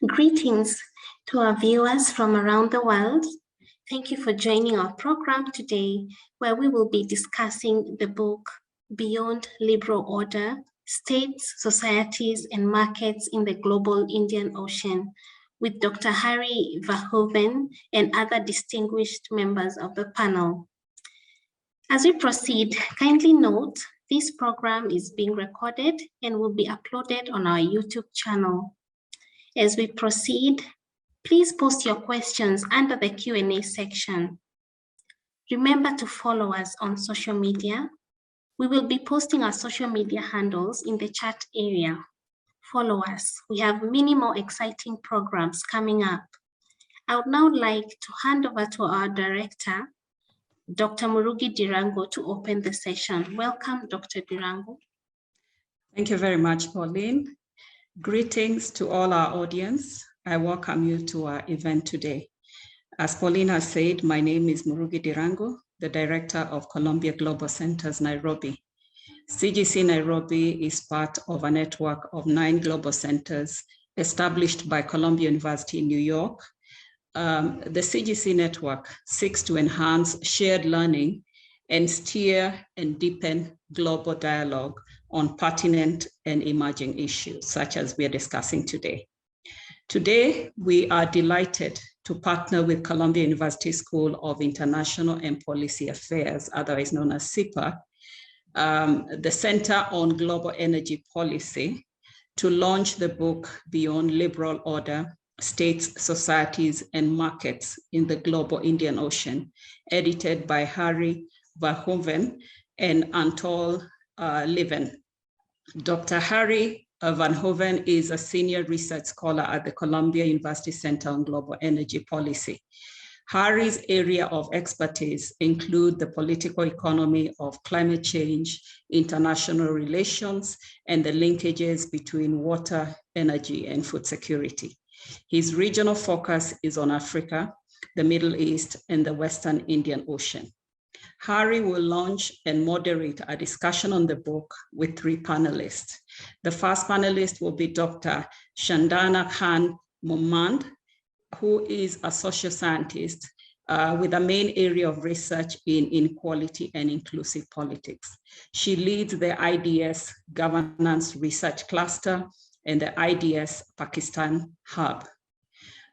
Greetings to our viewers from around the world. Thank you for joining our program today, where we will be discussing the book Beyond Liberal Order: States, Societies, and Markets in the Global Indian Ocean with Dr. Harry Verhoeven and other distinguished members of the panel. As we proceed, kindly note this program is being recorded and will be uploaded on our YouTube channel. As we proceed, please post your questions under the Q&A section. Remember to follow us on social media. We will be posting our social media handles in the chat area. Follow us. We have many more exciting programs coming up. I would now like to hand over to our director, Dr. Murugi Dirango, to open the session. Welcome, Dr. Dirango. Thank you very much, Pauline. Greetings to all our audience. I welcome you to our event today. As Pauline has said, my name is Murugi Dirango, the Director of Columbia Global Centers, Nairobi. CGC Nairobi is part of a network of 9 global centers established by Columbia University in New York. The CGC network seeks to enhance shared learning and steer and deepen global dialogue on pertinent and emerging issues, such as we are discussing today. Today, we are delighted to partner with Columbia University School of International and Policy Affairs, otherwise known as CIPA, the Center on Global Energy Policy, to launch the book Beyond Liberal Order: States, Societies, and Markets in the Global Indian Ocean, edited by Harry Verhoeven and Anatol Lieven. Dr. Harry Verhoeven is a senior research scholar at the Columbia University Center on Global Energy Policy. Harry's area of expertise include the political economy of climate change, international relations, and the linkages between water, energy, and food security. His regional focus is on Africa, the Middle East, and the Western Indian Ocean. Harry will launch and moderate a discussion on the book with 3 panelists. The first panelist will be Dr. Chandana Khan Momand, who is a social scientist with a main area of research in inequality and inclusive politics. She leads the IDS Governance Research Cluster and the IDS Pakistan Hub.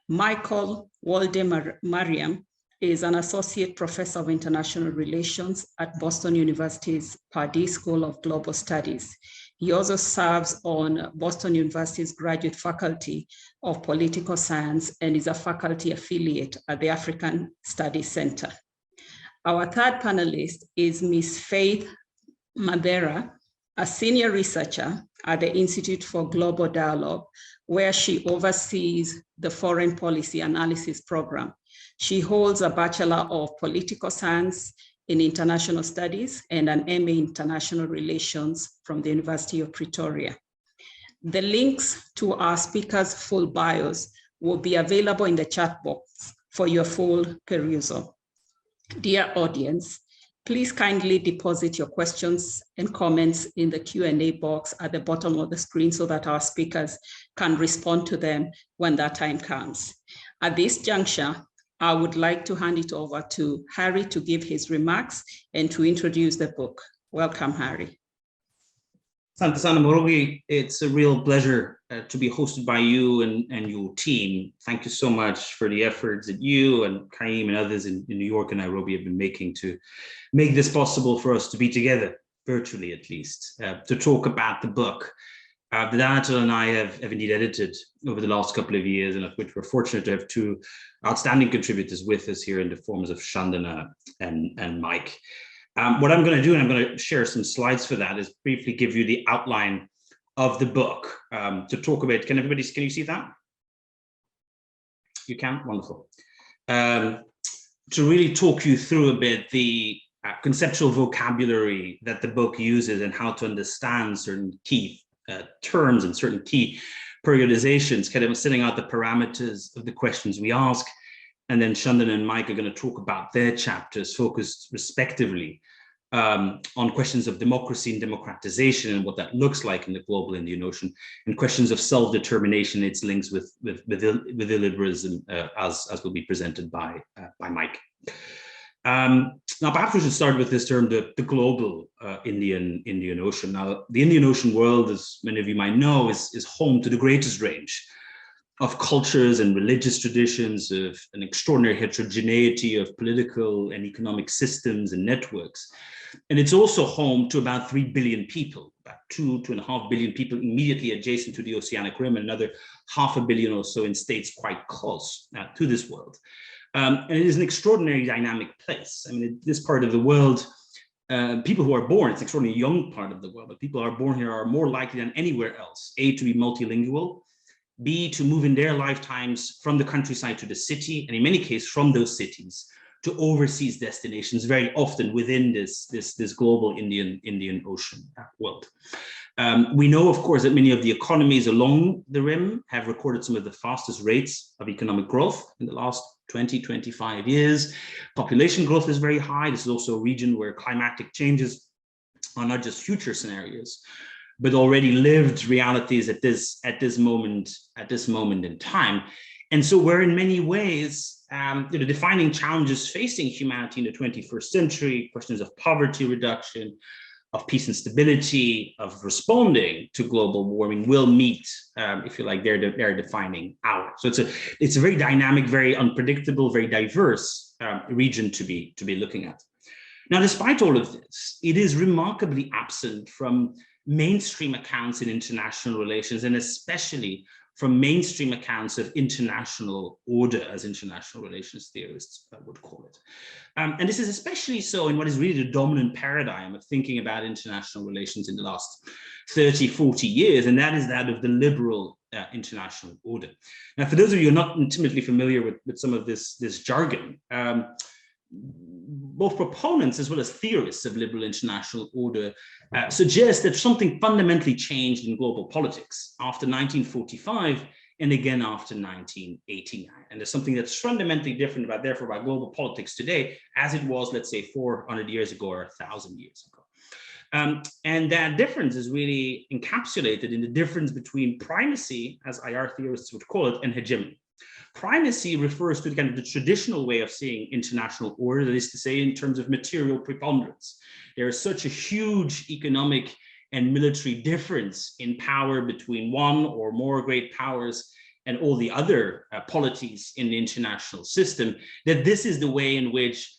Michael Walde-Mariam is an associate professor of international relations at Boston University's Pardee School of Global Studies. He also serves on Boston University's graduate faculty of political science and is a faculty affiliate at the African Studies Center. Our third panelist is Ms. Faith Madera, a senior researcher at the Institute for Global Dialogue, where she oversees the Foreign Policy Analysis Program. She holds a Bachelor of Political Science in International Studies and an MA in International Relations from the University of Pretoria. The links to our speakers' full bios will be available in the chat box for your full perusal. Dear audience, please kindly deposit your questions and comments in the Q&A box at the bottom of the screen so that our speakers can respond to them when that time comes. At this juncture, I would like to hand it over to Harry to give his remarks and to introduce the book. Welcome, Harry. Santa Sana Murugi, it's a real pleasure to be hosted by you and your team. Thank you so much for the efforts that you and Kaim and others in New York and Nairobi have been making to make this possible for us to be together, virtually at least, to talk about the book that Anatol and I have indeed edited over the last couple of years, and of which we're fortunate to have 2 outstanding contributors with us here in the forms of Chandana and Mike. What I'm going to do, and I'm going to share some slides for that, is briefly give you the outline of the book to talk about. Can you see that? You can? Wonderful. To really talk you through a bit the conceptual vocabulary that the book uses and how to understand certain key terms and certain key periodizations, kind of setting out the parameters of the questions we ask. And then Chandana and Mike are going to talk about their chapters focused respectively on questions of democracy and democratization and what that looks like in the global Indian Ocean, and questions of self-determination, its links with illiberalism, as will be presented by Mike. Now, perhaps we should start with this term, the global Indian Ocean. Now, the Indian Ocean world, as many of you might know, is home to the greatest range of cultures and religious traditions, of an extraordinary heterogeneity of political and economic systems and networks. And it's also home to about 3 billion people, about 2.5 billion people immediately adjacent to the oceanic rim, and another 500 million or so in states quite close to this world. And it is an extraordinary dynamic place. I mean, this part of the world, people who are born, it's an extraordinarily young part of the world, but people who are born here are more likely than anywhere else, A, to be multilingual, B, to move in their lifetimes from the countryside to the city, and in many cases from those cities to overseas destinations, very often within this global Indian Ocean world. We know, of course, that many of the economies along the rim have recorded some of the fastest rates of economic growth in the last 20, 25 years. Population growth is very high. This is also a region where climatic changes are not just future scenarios, but already lived realities at this moment in time. And so we're in many ways defining challenges facing humanity in the 21st century, questions of poverty reduction, of peace and stability, of responding to global warming will meet, if you like, their defining hour. So it's a very dynamic, very unpredictable, very diverse region to be looking at. Now, despite all of this, it is remarkably absent from mainstream accounts in international relations, and especially from mainstream accounts of international order, as international relations theorists would call it. And this is especially so in what is really the dominant paradigm of thinking about international relations in the last 30, 40 years, and that is that of the liberal international order. Now, for those of you who are not intimately familiar with some of this jargon, both proponents as well as theorists of liberal international order suggest that something fundamentally changed in global politics after 1945 and again after 1989. And there's something that's fundamentally different about global politics today as it was, let's say, 400 years ago or 1,000 years ago. And that difference is really encapsulated in the difference between primacy, as IR theorists would call it, and hegemony. Primacy refers to kind of the traditional way of seeing international order, that is to say, in terms of material preponderance. There is such a huge economic and military difference in power between one or more great powers and all the other polities in the international system, that this is the way in which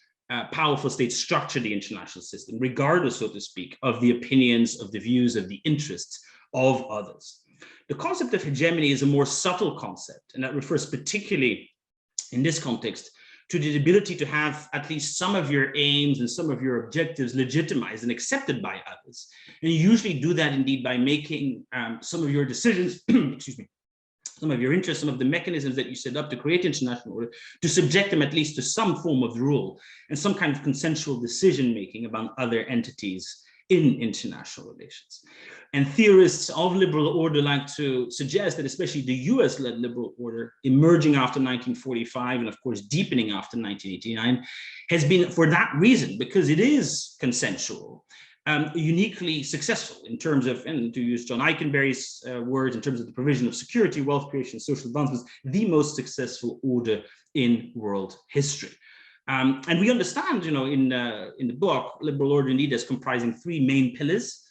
powerful states structure the international system, regardless, so to speak, of the opinions, of the views, of the interests of others. The concept of hegemony is a more subtle concept, and that refers particularly in this context to the ability to have at least some of your aims and some of your objectives legitimized and accepted by others. And you usually do that indeed by making some of your decisions, excuse me, some of your interests, some of the mechanisms that you set up to create international order, to subject them at least to some form of rule and some kind of consensual decision-making among other entities in international relations. And theorists of liberal order like to suggest that especially the US-led liberal order emerging after 1945 and of course deepening after 1989 has been, for that reason, because it is consensual, uniquely successful in terms of, and to use John Eikenberry's words, in terms of the provision of security, wealth creation, social advancements, the most successful order in world history. And we understand, in the book, liberal order indeed as comprising 3 main pillars: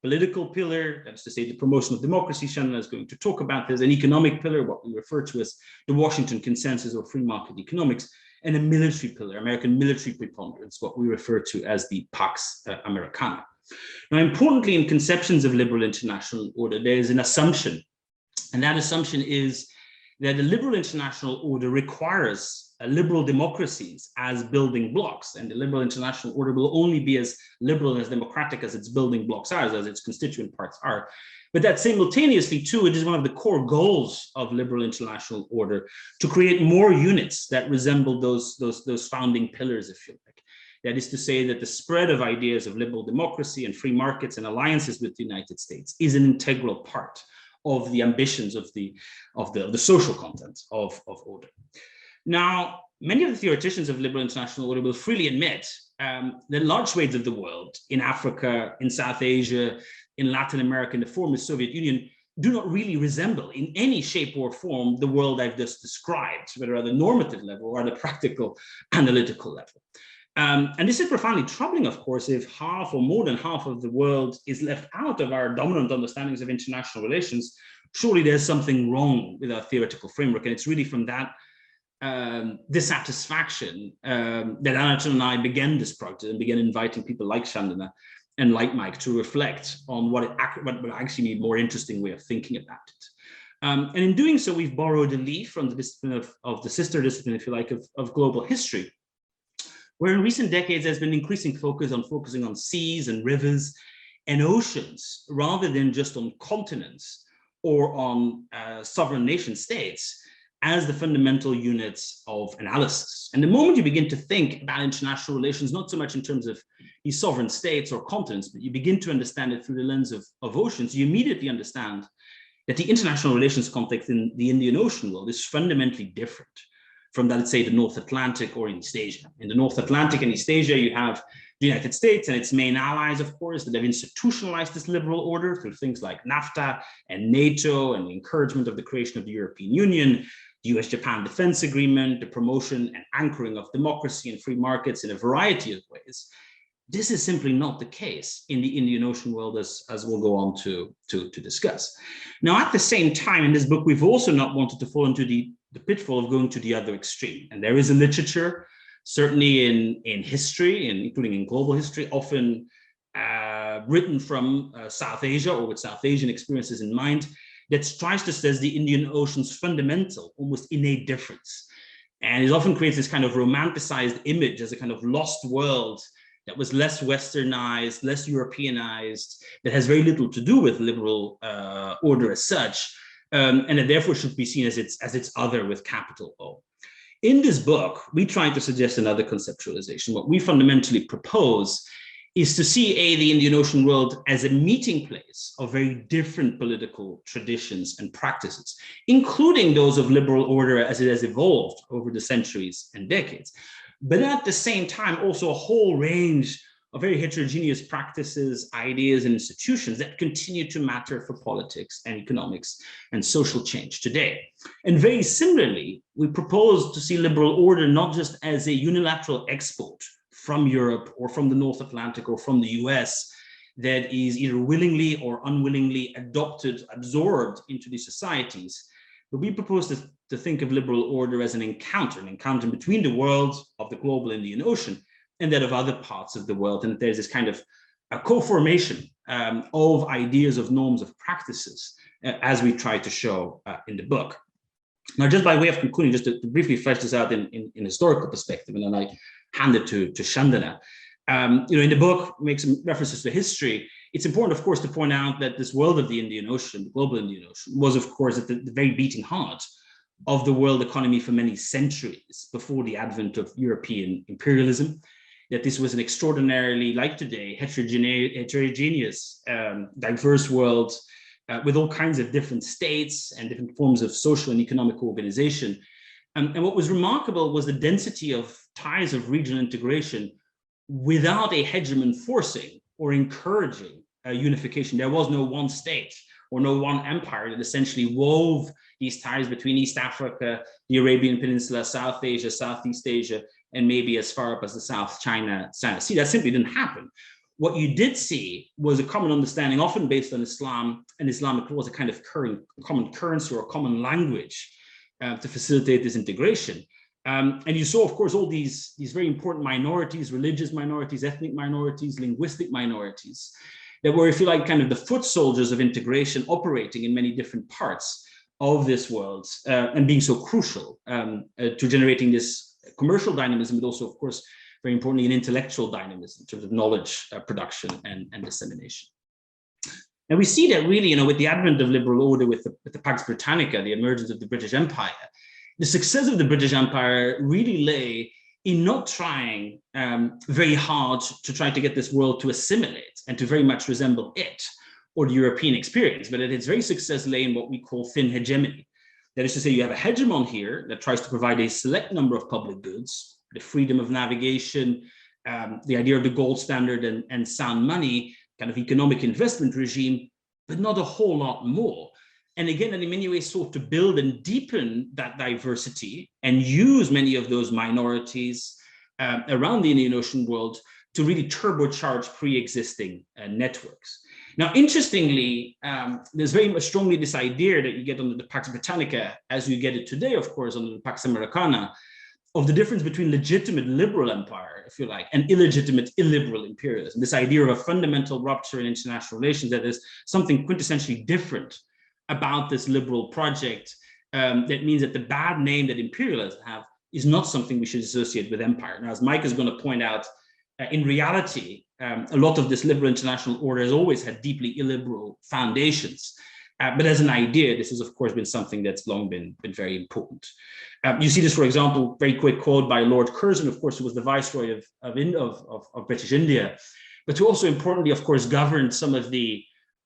political pillar, that is to say the promotion of democracy, Shannon is going to talk about this, an economic pillar, what we refer to as the Washington Consensus or free market economics, and a military pillar, American military preponderance, what we refer to as the Pax Americana. Now, importantly, in conceptions of liberal international order, there is an assumption, and that assumption is that the liberal international order requires liberal democracies as building blocks, and the liberal international order will only be as liberal and as democratic as its building blocks are, as its constituent parts are. But that simultaneously, too, it is one of the core goals of liberal international order to create more units that resemble those founding pillars, if you like. That is to say that the spread of ideas of liberal democracy and free markets and alliances with the United States is an integral part of the ambitions of the social content of order. Now, many of the theoreticians of liberal international order will freely admit that large swathes of the world, in Africa, in South Asia, in Latin America, in the former Soviet Union, do not really resemble in any shape or form the world I've just described, whether at the normative level or at the practical analytical level. And this is profoundly troubling, of course, if half or more than half of the world is left out of our dominant understandings of international relations. Surely there's something wrong with our theoretical framework. And it's really from that dissatisfaction that Anatol and I began this project and began inviting people like Chandana and like Mike to reflect on what would actually be a more interesting way of thinking about it. And in doing so, we've borrowed a leaf from the discipline of the sister discipline, if you like, of global history, where in recent decades there's been increasing focus on focusing on seas and rivers and oceans rather than just on continents or on sovereign nation states as the fundamental units of analysis. And the moment you begin to think about international relations, not so much in terms of these sovereign states or continents, but you begin to understand it through the lens of oceans, you immediately understand that the international relations context in the Indian Ocean world is fundamentally different from, let's say, the North Atlantic or East Asia. In the North Atlantic and East Asia, you have the United States and its main allies, of course, that have institutionalized this liberal order through things like NAFTA and NATO and the encouragement of the creation of the European Union, the US-Japan Defense Agreement, the promotion and anchoring of democracy and free markets in a variety of ways. This is simply not the case in the Indian Ocean world, as we'll go on to discuss. Now, at the same time, in this book, we've also not wanted to fall into the pitfall of going to the other extreme. And there is a literature, certainly in history, and including in global history, often written from South Asia or with South Asian experiences in mind, that tries to assess the Indian Ocean's fundamental, almost innate difference. And it often creates this kind of romanticized image as a kind of lost world that was less westernized, less Europeanized, that has very little to do with liberal order as such, and that therefore should be seen as its other with capital O. In this book, we try to suggest another conceptualization. What we fundamentally propose is to see the Indian Ocean world as a meeting place of very different political traditions and practices, including those of liberal order as it has evolved over the centuries and decades. But at the same time, also a whole range of very heterogeneous practices, ideas, and institutions that continue to matter for politics and economics and social change today. And very similarly, we propose to see liberal order not just as a unilateral export from Europe or from the North Atlantic or from the US that is either willingly or unwillingly adopted, absorbed into these societies. But we propose to think of liberal order as an encounter between the world of the global Indian Ocean and that of other parts of the world. And there's this kind of a co-formation of ideas, of norms, of practices, as we try to show in the book. Now, just by way of concluding, just to briefly flesh this out in historical perspective, and then I hand it to Chandana. In the book, make some references to history. It's important, of course, to point out that this world of the Indian Ocean, the global Indian Ocean, was, of course, at the very beating heart of the world economy for many centuries before the advent of European imperialism, that this was an extraordinarily, like today, heterogeneous, diverse world with all kinds of different states and different forms of social and economic organization. And what was remarkable was the density of ties of regional integration without a hegemon forcing or encouraging unification. There was no one state or no one empire that essentially wove these ties between East Africa, the Arabian Peninsula, South Asia, Southeast Asia, and maybe as far up as the South China Sea. That simply didn't happen. What you did see was a common understanding, often based on Islam and Islamic laws, a kind of common currency or a common language to facilitate this integration. And you saw, of course, all these very important minorities, religious minorities, ethnic minorities, linguistic minorities, that were, if you like, kind of the foot soldiers of integration operating in many different parts of this world and being so crucial to generating this commercial dynamism, but also, of course, very importantly, an intellectual dynamism in terms of knowledge production and dissemination. And we see that really, with the advent of liberal order, with the Pax Britannica, the emergence of the British Empire, the success of the British Empire really lay in not trying very hard to try to get this world to assimilate and to very much resemble it or the European experience, but its very success lay in what we call thin hegemony. That is to say, you have a hegemon here that tries to provide a select number of public goods, the freedom of navigation, the idea of the gold standard and sound money kind of economic investment regime, but not a whole lot more. And again, and in many ways sought to build and deepen that diversity and use many of those minorities around the Indian Ocean world to really turbocharge pre-existing networks. Now, interestingly, there's very much strongly this idea that you get under the Pax Britannica, as you get it today, of course, under the Pax Americana, of the difference between legitimate liberal empire, if you like, and illegitimate illiberal imperialism. This idea of a fundamental rupture in international relations, that there's something quintessentially different about this liberal project that means that the bad name that imperialism have is not something we should associate with empire. Now, as Mike is going to point out, in reality, a lot of this liberal international order has always had deeply illiberal foundations. But as an idea, this has, of course, been something that's long been very important. You see this, for example, very quick quote by Lord Curzon, of course, who was the Viceroy of British India, but who also importantly, of course, governed some of the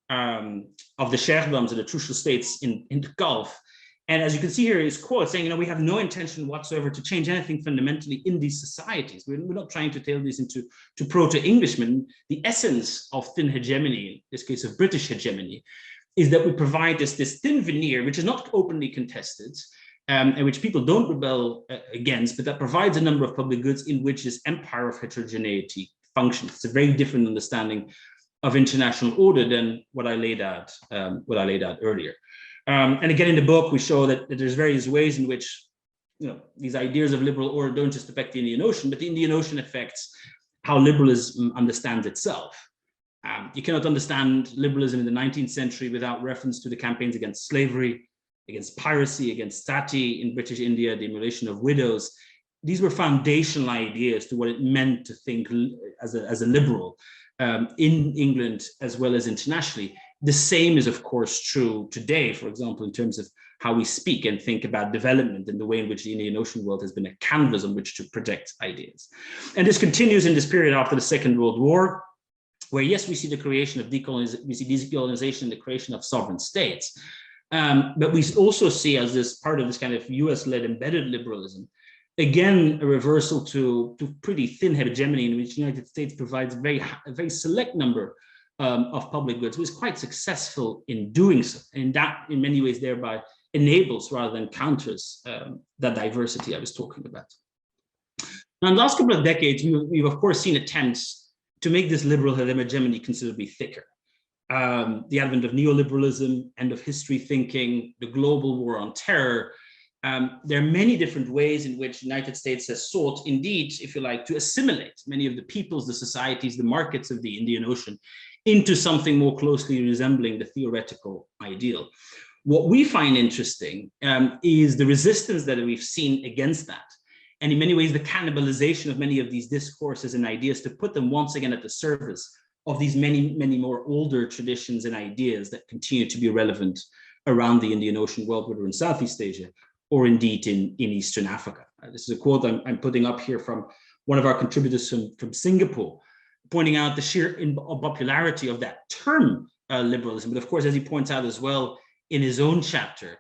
Sheikhdoms and the trucial states in the Gulf. And as you can see here, his quote saying, we have no intention whatsoever to change anything fundamentally in these societies. We're not trying to tailor these into proto-Englishmen. The essence of thin hegemony, in this case of British hegemony, is that we provide this thin veneer, which is not openly contested, and which people don't rebel against, but that provides a number of public goods in which this empire of heterogeneity functions. It's a very different understanding of international order than what I laid out earlier. And again, in the book, we show that there's various ways in which these ideas of liberal order don't just affect the Indian Ocean, but the Indian Ocean affects how liberalism understands itself. You cannot understand liberalism in the 19th century without reference to the campaigns against slavery, against piracy, against sati in British India, the immolation of widows. These were foundational ideas to what it meant to think as a liberal in England as well as internationally. The same is, of course, true today, for example, in terms of how we speak and think about development and the way in which the Indian Ocean world has been a canvas on which to project ideas. And this continues in this period after the Second World War, where, yes, we see the creation of decolonization and the creation of sovereign states. But we also see, as this part of this kind of US-led embedded liberalism, again, a reversal to pretty thin hegemony in which the United States provides a very select number of public goods, was quite successful in doing so. And that, in many ways, thereby enables rather than counters that diversity I was talking about. Now, in the last couple of decades, we've of course seen attempts to make this liberal hegemony considerably thicker. The advent of neoliberalism, end of history thinking, the global war on terror. There are many different ways in which the United States has sought, indeed, if you like, to assimilate many of the peoples, the societies, the markets of the Indian Ocean into something more closely resembling the theoretical ideal. What we find interesting is the resistance that we've seen against that. And in many ways, the cannibalization of many of these discourses and ideas to put them once again at the service of these many, many more older traditions and ideas that continue to be relevant around the Indian Ocean world, whether in Southeast Asia or indeed in Eastern Africa. This is a quote I'm putting up here from one of our contributors from Singapore, pointing out the sheer popularity of that term liberalism. But of course, as he points out as well in his own chapter,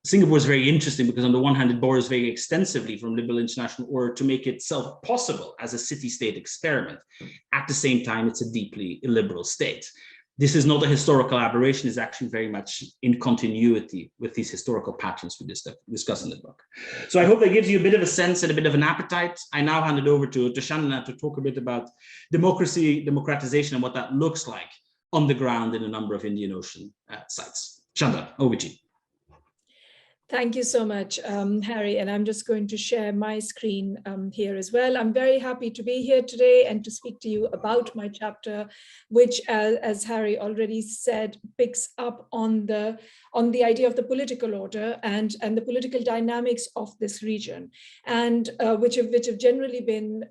Singapore is very interesting because on the one hand, it borrows very extensively from liberal international order to make itself possible as a city-state experiment. At the same time, it's a deeply illiberal state. This is not a historical aberration, it's actually very much in continuity with these historical patterns we discuss in the book. So I hope that gives you a bit of a sense and a bit of an appetite. I now hand it over to Chandana to talk a bit about democracy, democratization, and what that looks like on the ground in a number of Indian Ocean sites. Chandana, over to you. Thank you so much, Harry. And I'm just going to share my screen here as well. I'm very happy to be here today and to speak to you about my chapter, which, as Harry already said, picks up on the idea of the political order and the political dynamics of this region, and which have generally been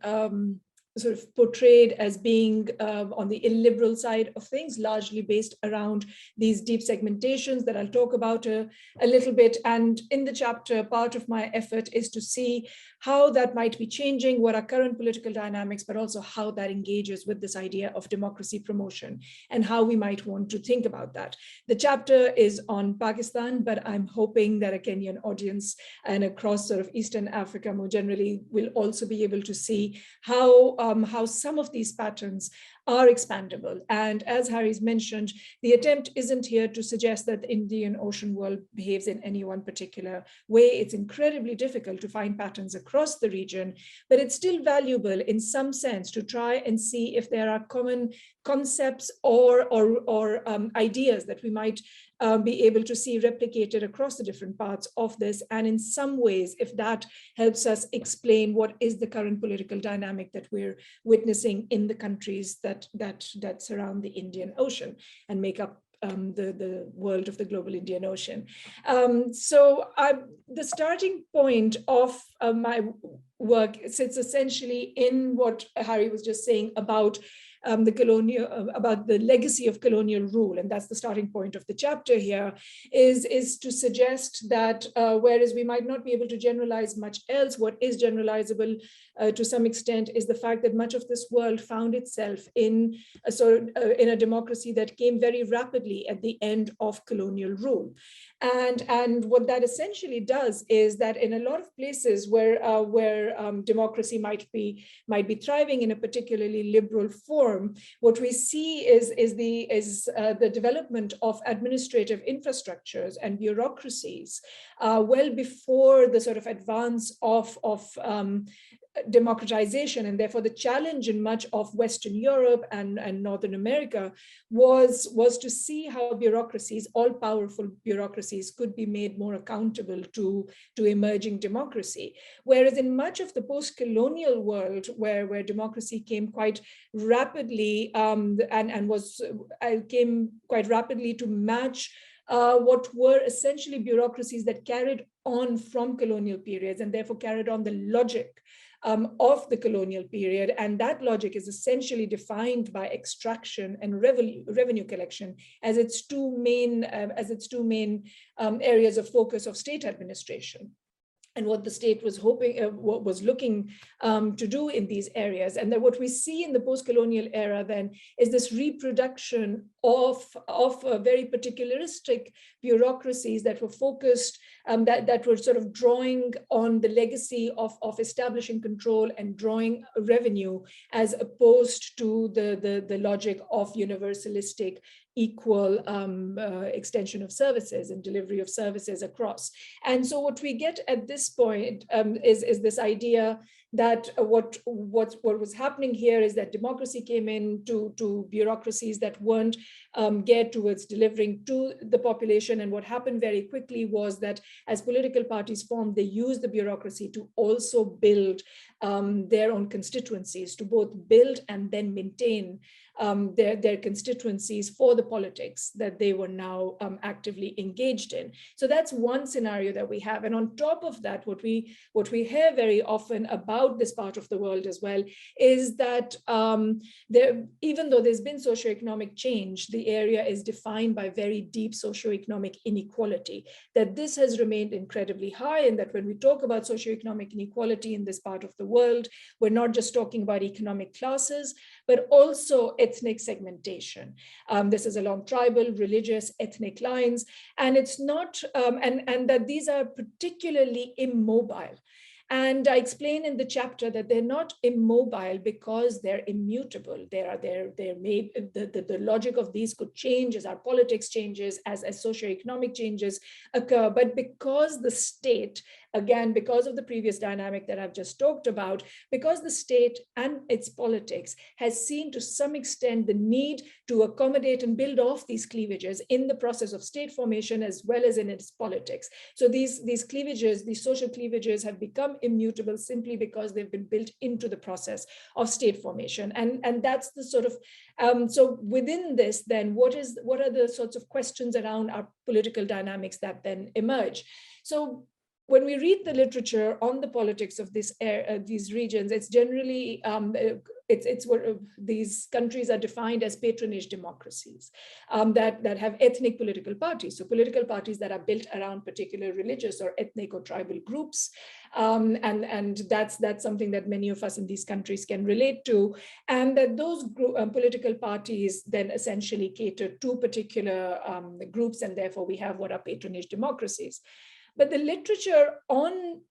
sort of portrayed as being on the illiberal side of things, largely based around these deep segmentations that I'll talk about a little bit. And in the chapter, part of my effort is to see how that might be changing, what are current political dynamics, but also how that engages with this idea of democracy promotion and how we might want to think about that. The chapter is on Pakistan, but I'm hoping that a Kenyan audience and across sort of Eastern Africa more generally will also be able to see how some of these patterns are expandable. And as Harry's mentioned, the attempt isn't here to suggest that the Indian Ocean world behaves in any one particular way. It's incredibly difficult to find patterns across the region, but it's still valuable in some sense to try and see if there are common concepts or ideas that we might be able to see replicated across the different parts of this. And in some ways, if that helps us explain what is the current political dynamic that we're witnessing in the countries that surround the Indian Ocean and make up the world of the global Indian Ocean. The starting point of my work sits essentially in what Harry was just saying about about the legacy of colonial rule, and that's the starting point of the chapter here, is to suggest that whereas we might not be able to generalize much else, what is generalizable to some extent is the fact that much of this world found itself in a democracy that came very rapidly at the end of colonial rule. And what that essentially does is that in a lot of places where democracy might be thriving in a particularly liberal form, what we see is the development of administrative infrastructures and bureaucracies well before the sort of advance of democratization, and therefore the challenge in much of Western Europe and Northern America was to see how bureaucracies, all-powerful bureaucracies, could be made more accountable to emerging democracy. Whereas in much of the post-colonial world, where democracy came quite rapidly came quite rapidly to match what were essentially bureaucracies that carried on from colonial periods and therefore carried on the logic of the colonial period. And that logic is essentially defined by extraction and revenue collection as its two main areas of focus of state administration, and what the state was looking to do in these areas. And then what we see in the post-colonial era then is this reproduction of very particularistic bureaucracies that were focused, that were sort of drawing on the legacy of establishing control and drawing revenue, as opposed to the logic of universalistic equal extension of services and delivery of services across. And so what we get at this point is this idea that what was happening here is that democracy came in to bureaucracies that weren't geared towards delivering to the population. And what happened very quickly was that as political parties formed, they used the bureaucracy to also build their own constituencies, to both build and then maintain their constituencies for the politics that they were now actively engaged in. So that's one scenario that we have. And on top of that, what we hear very often about this part of the world as well is that even though there's been socioeconomic change, the area is defined by very deep socioeconomic inequality, that this has remained incredibly high, and that when we talk about socioeconomic inequality in this part of the world, we're not just talking about economic classes, but also ethnic segmentation. This is along tribal, religious, ethnic lines, and it's not, and that these are particularly immobile. And I explain in the chapter that they're not immobile because they're immutable. The logic of these could change as our politics changes, as socioeconomic changes occur, but because the state, again, because of the previous dynamic that I've just talked about, because the state and its politics has seen to some extent the need to accommodate and build off these cleavages in the process of state formation as well as in its politics. So these cleavages, these social cleavages have become immutable simply because they've been built into the process of state formation. And that's the sort of, so within this then, what are the sorts of questions around our political dynamics that then emerge? So when we read the literature on the politics of these regions, it's generally it's what these countries are defined as patronage democracies that have ethnic political parties. So political parties that are built around particular religious or ethnic or tribal groups. And that's something that many of us in these countries can relate to. And that those political parties then essentially cater to particular groups, and therefore we have what are patronage democracies. But the literature on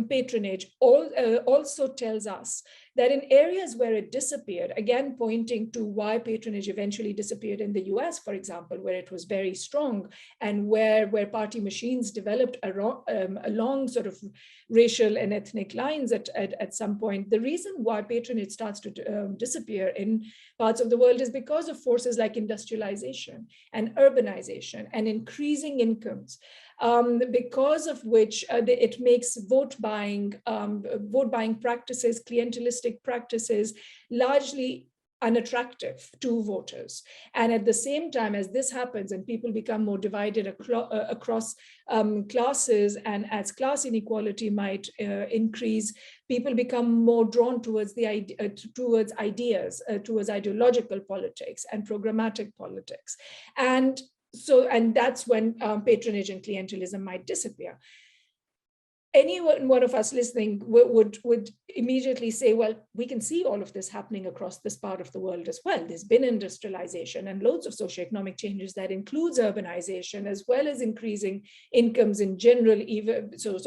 patronage also tells us that in areas where it disappeared, again pointing to why patronage eventually disappeared in the US, for example, where it was very strong and where party machines developed along sort of racial and ethnic lines at some point, the reason why patronage starts to disappear in parts of the world is because of forces like industrialization and urbanization and increasing incomes. Because of which it makes vote buying practices, clientelistic practices, largely unattractive to voters. And at the same time, as this happens and people become more divided across classes, and as class inequality might increase, people become more drawn towards towards ideas, towards ideological politics and programmatic politics. And that's when patronage and clientelism might disappear. Any one of us listening would immediately say, well, we can see all of this happening across this part of the world as well. There's been industrialization and loads of socioeconomic changes that includes urbanization, as well as increasing incomes in general. Even so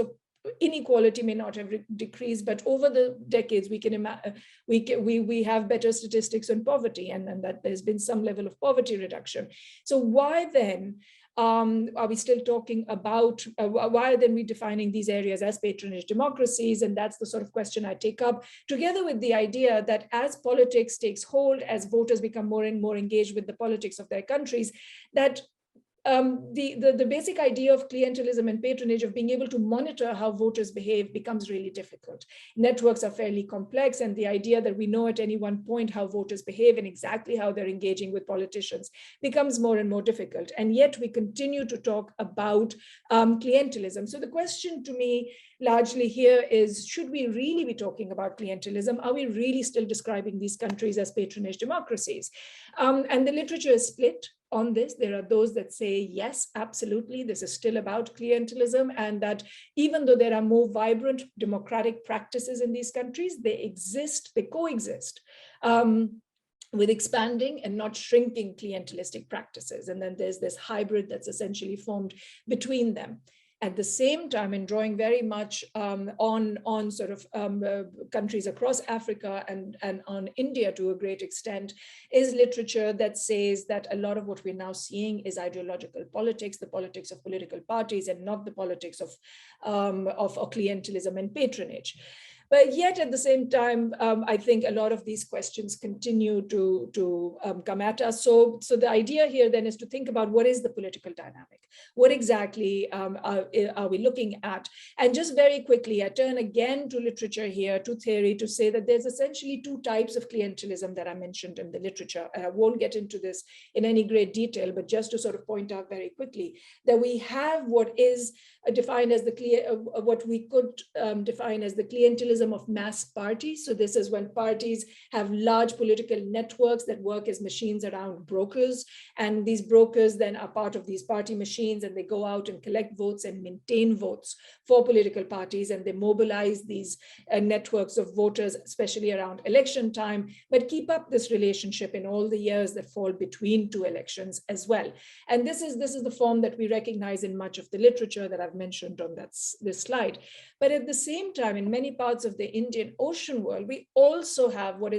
inequality may not have decreased, but over the decades, we have better statistics on poverty, and that there's been some level of poverty reduction. So why then are we still talking about, why are then we defining these areas as patronage democracies? And that's the sort of question I take up, together with the idea that as politics takes hold, as voters become more and more engaged with the politics of their countries, that the basic idea of clientelism and patronage, of being able to monitor how voters behave, becomes really difficult. Networks are fairly complex, and the idea that we know at any one point how voters behave and exactly how they're engaging with politicians becomes more and more difficult. And yet we continue to talk about clientelism. So the question to me largely here is, should we really be talking about clientelism? Are we really still describing these countries as patronage democracies? And the literature is split on this. There are those that say, yes, absolutely, this is still about clientelism, and that even though there are more vibrant democratic practices in these countries, they coexist with expanding and not shrinking clientelistic practices. And then there's this hybrid that's essentially formed between them. At the same time, and drawing very much on sort of countries across Africa and on India to a great extent, is literature that says that a lot of what we're now seeing is ideological politics, the politics of political parties, and not the politics of clientelism and patronage. But yet at the same time, I think a lot of these questions continue to come at us. So the idea here then is to think about, what is the political dynamic? What exactly are we looking at? And just very quickly, I turn again to literature here, to theory, to say that there's essentially two types of clientelism that I mentioned in the literature. And I won't get into this in any great detail, but just to sort of point out very quickly that we have what is defined as what we could define as the clientelism of mass parties. So this is when parties have large political networks that work as machines around brokers, and these brokers then are part of these party machines, and they go out and collect votes and maintain votes for political parties, and they mobilize these networks of voters, especially around election time, but keep up this relationship in all the years that fall between two elections as well. And this is the form that we recognize in much of the literature that I've mentioned on this slide. But at the same time, in many parts of the Indian Ocean world, we also have what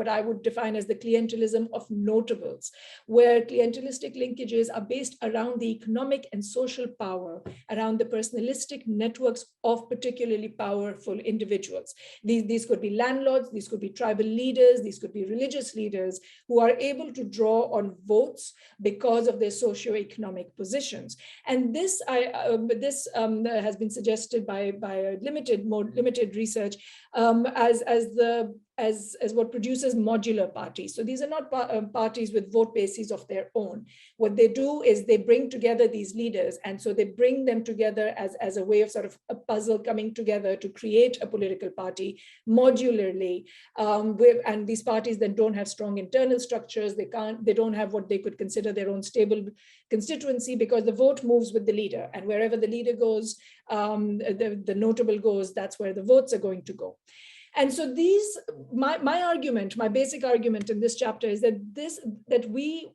I would define as the clientelism of notables, where clientelistic linkages are based around the economic and social power, around the personalistic networks of particularly powerful individuals. These could be landlords, these could be tribal leaders, these could be religious leaders who are able to draw on votes because of their socioeconomic positions. And this has been suggested by more limited research as what produces modular parties. So these are not parties with vote bases of their own. What they do is they bring together these leaders, and so they bring them together as a way of sort of a puzzle coming together to create a political party modularly. And these parties then don't have strong internal structures. They don't have what they could consider their own stable constituency, because the vote moves with the leader, and wherever the leader goes, the notable goes, that's where the votes are going to go. And so my argument, my basic argument in this chapter is that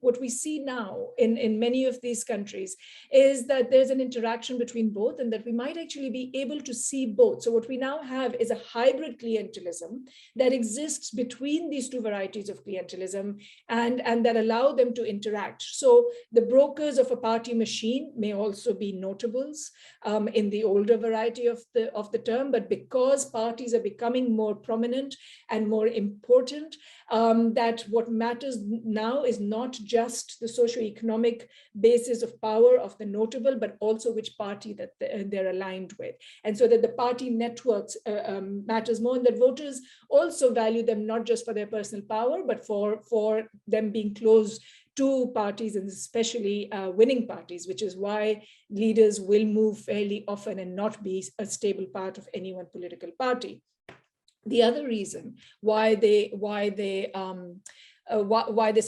what we see now in many of these countries is that there's an interaction between both, and that we might actually be able to see both. So what we now have is a hybrid clientelism that exists between these two varieties of clientelism, and that allow them to interact. So the brokers of a party machine may also be notables in the older variety of the term, but because parties are becoming more prominent and more important, that what matters now is not just the socioeconomic basis of power of the notable, but also which party that they're aligned with. And so that the party networks matters more, and that voters also value them not just for their personal power, but for them being close to parties, and especially winning parties, which is why leaders will move fairly often and not be a stable part of any one political party. The other reason why this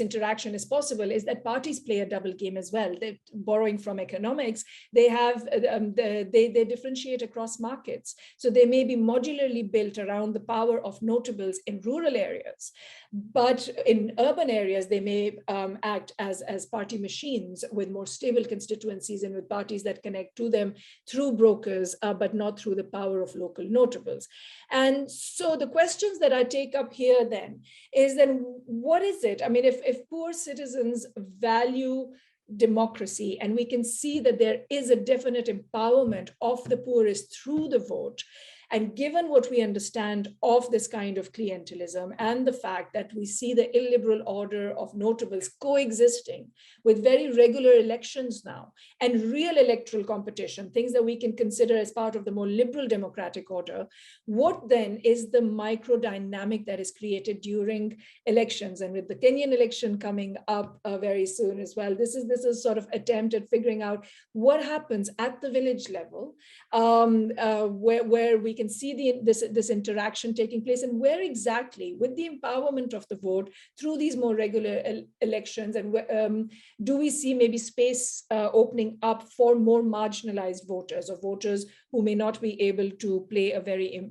interaction is possible is that parties play a double game as well. They're borrowing from economics. They have they differentiate across markets. So they may be modularly built around the power of notables in rural areas, but in urban areas they may act as party machines with more stable constituencies and with parties that connect to them through brokers, but not through the power of local notables. And so the questions that I take up here then is then what is it? I mean, if poor citizens value democracy, and we can see that there is a definite empowerment of the poorest through the vote, and given what we understand of this kind of clientelism and the fact that we see the illiberal order of notables coexisting with very regular elections now and real electoral competition, things that we can consider as part of the more liberal democratic order, what then is the micro dynamic that is created during elections? And with the Kenyan election coming up very soon as well, this is sort of attempt at figuring out what happens at the village level, where we can see this interaction taking place, and where exactly, with the empowerment of the vote through these more regular elections, and do we see maybe space opening up for more marginalized voters, or voters who may not be able to play a very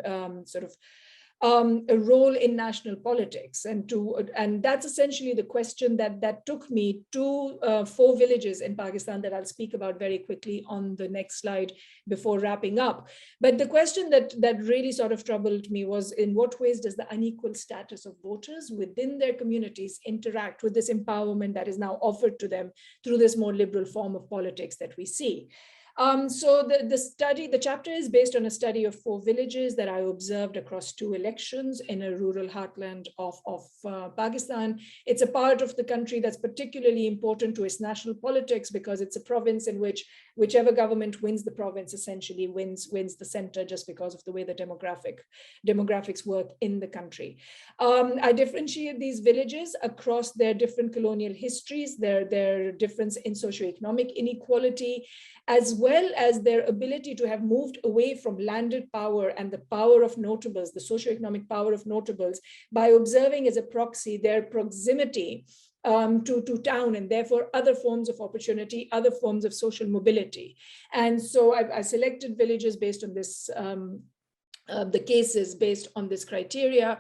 a role in national politics, and that's essentially the question that took me to 4 villages in Pakistan that I'll speak about very quickly on the next slide before wrapping up. But the question that really sort of troubled me was, in what ways does the unequal status of voters within their communities interact with this empowerment that is now offered to them through this more liberal form of politics that we see? So the chapter is based on a study of 4 villages that I observed across 2 elections in a rural heartland of Pakistan. It's a part of the country that's particularly important to its national politics, because it's a province in which whichever government wins the province essentially wins the center, just because of the way the demographics work in the country. I differentiate these villages across their different colonial histories, their difference in socioeconomic inequality, as well as their ability to have moved away from landed power and the power of notables, the socioeconomic power of notables, by observing as a proxy their proximity to town, and therefore other forms of opportunity, other forms of social mobility. And so I selected villages based on this, the cases based on this criteria.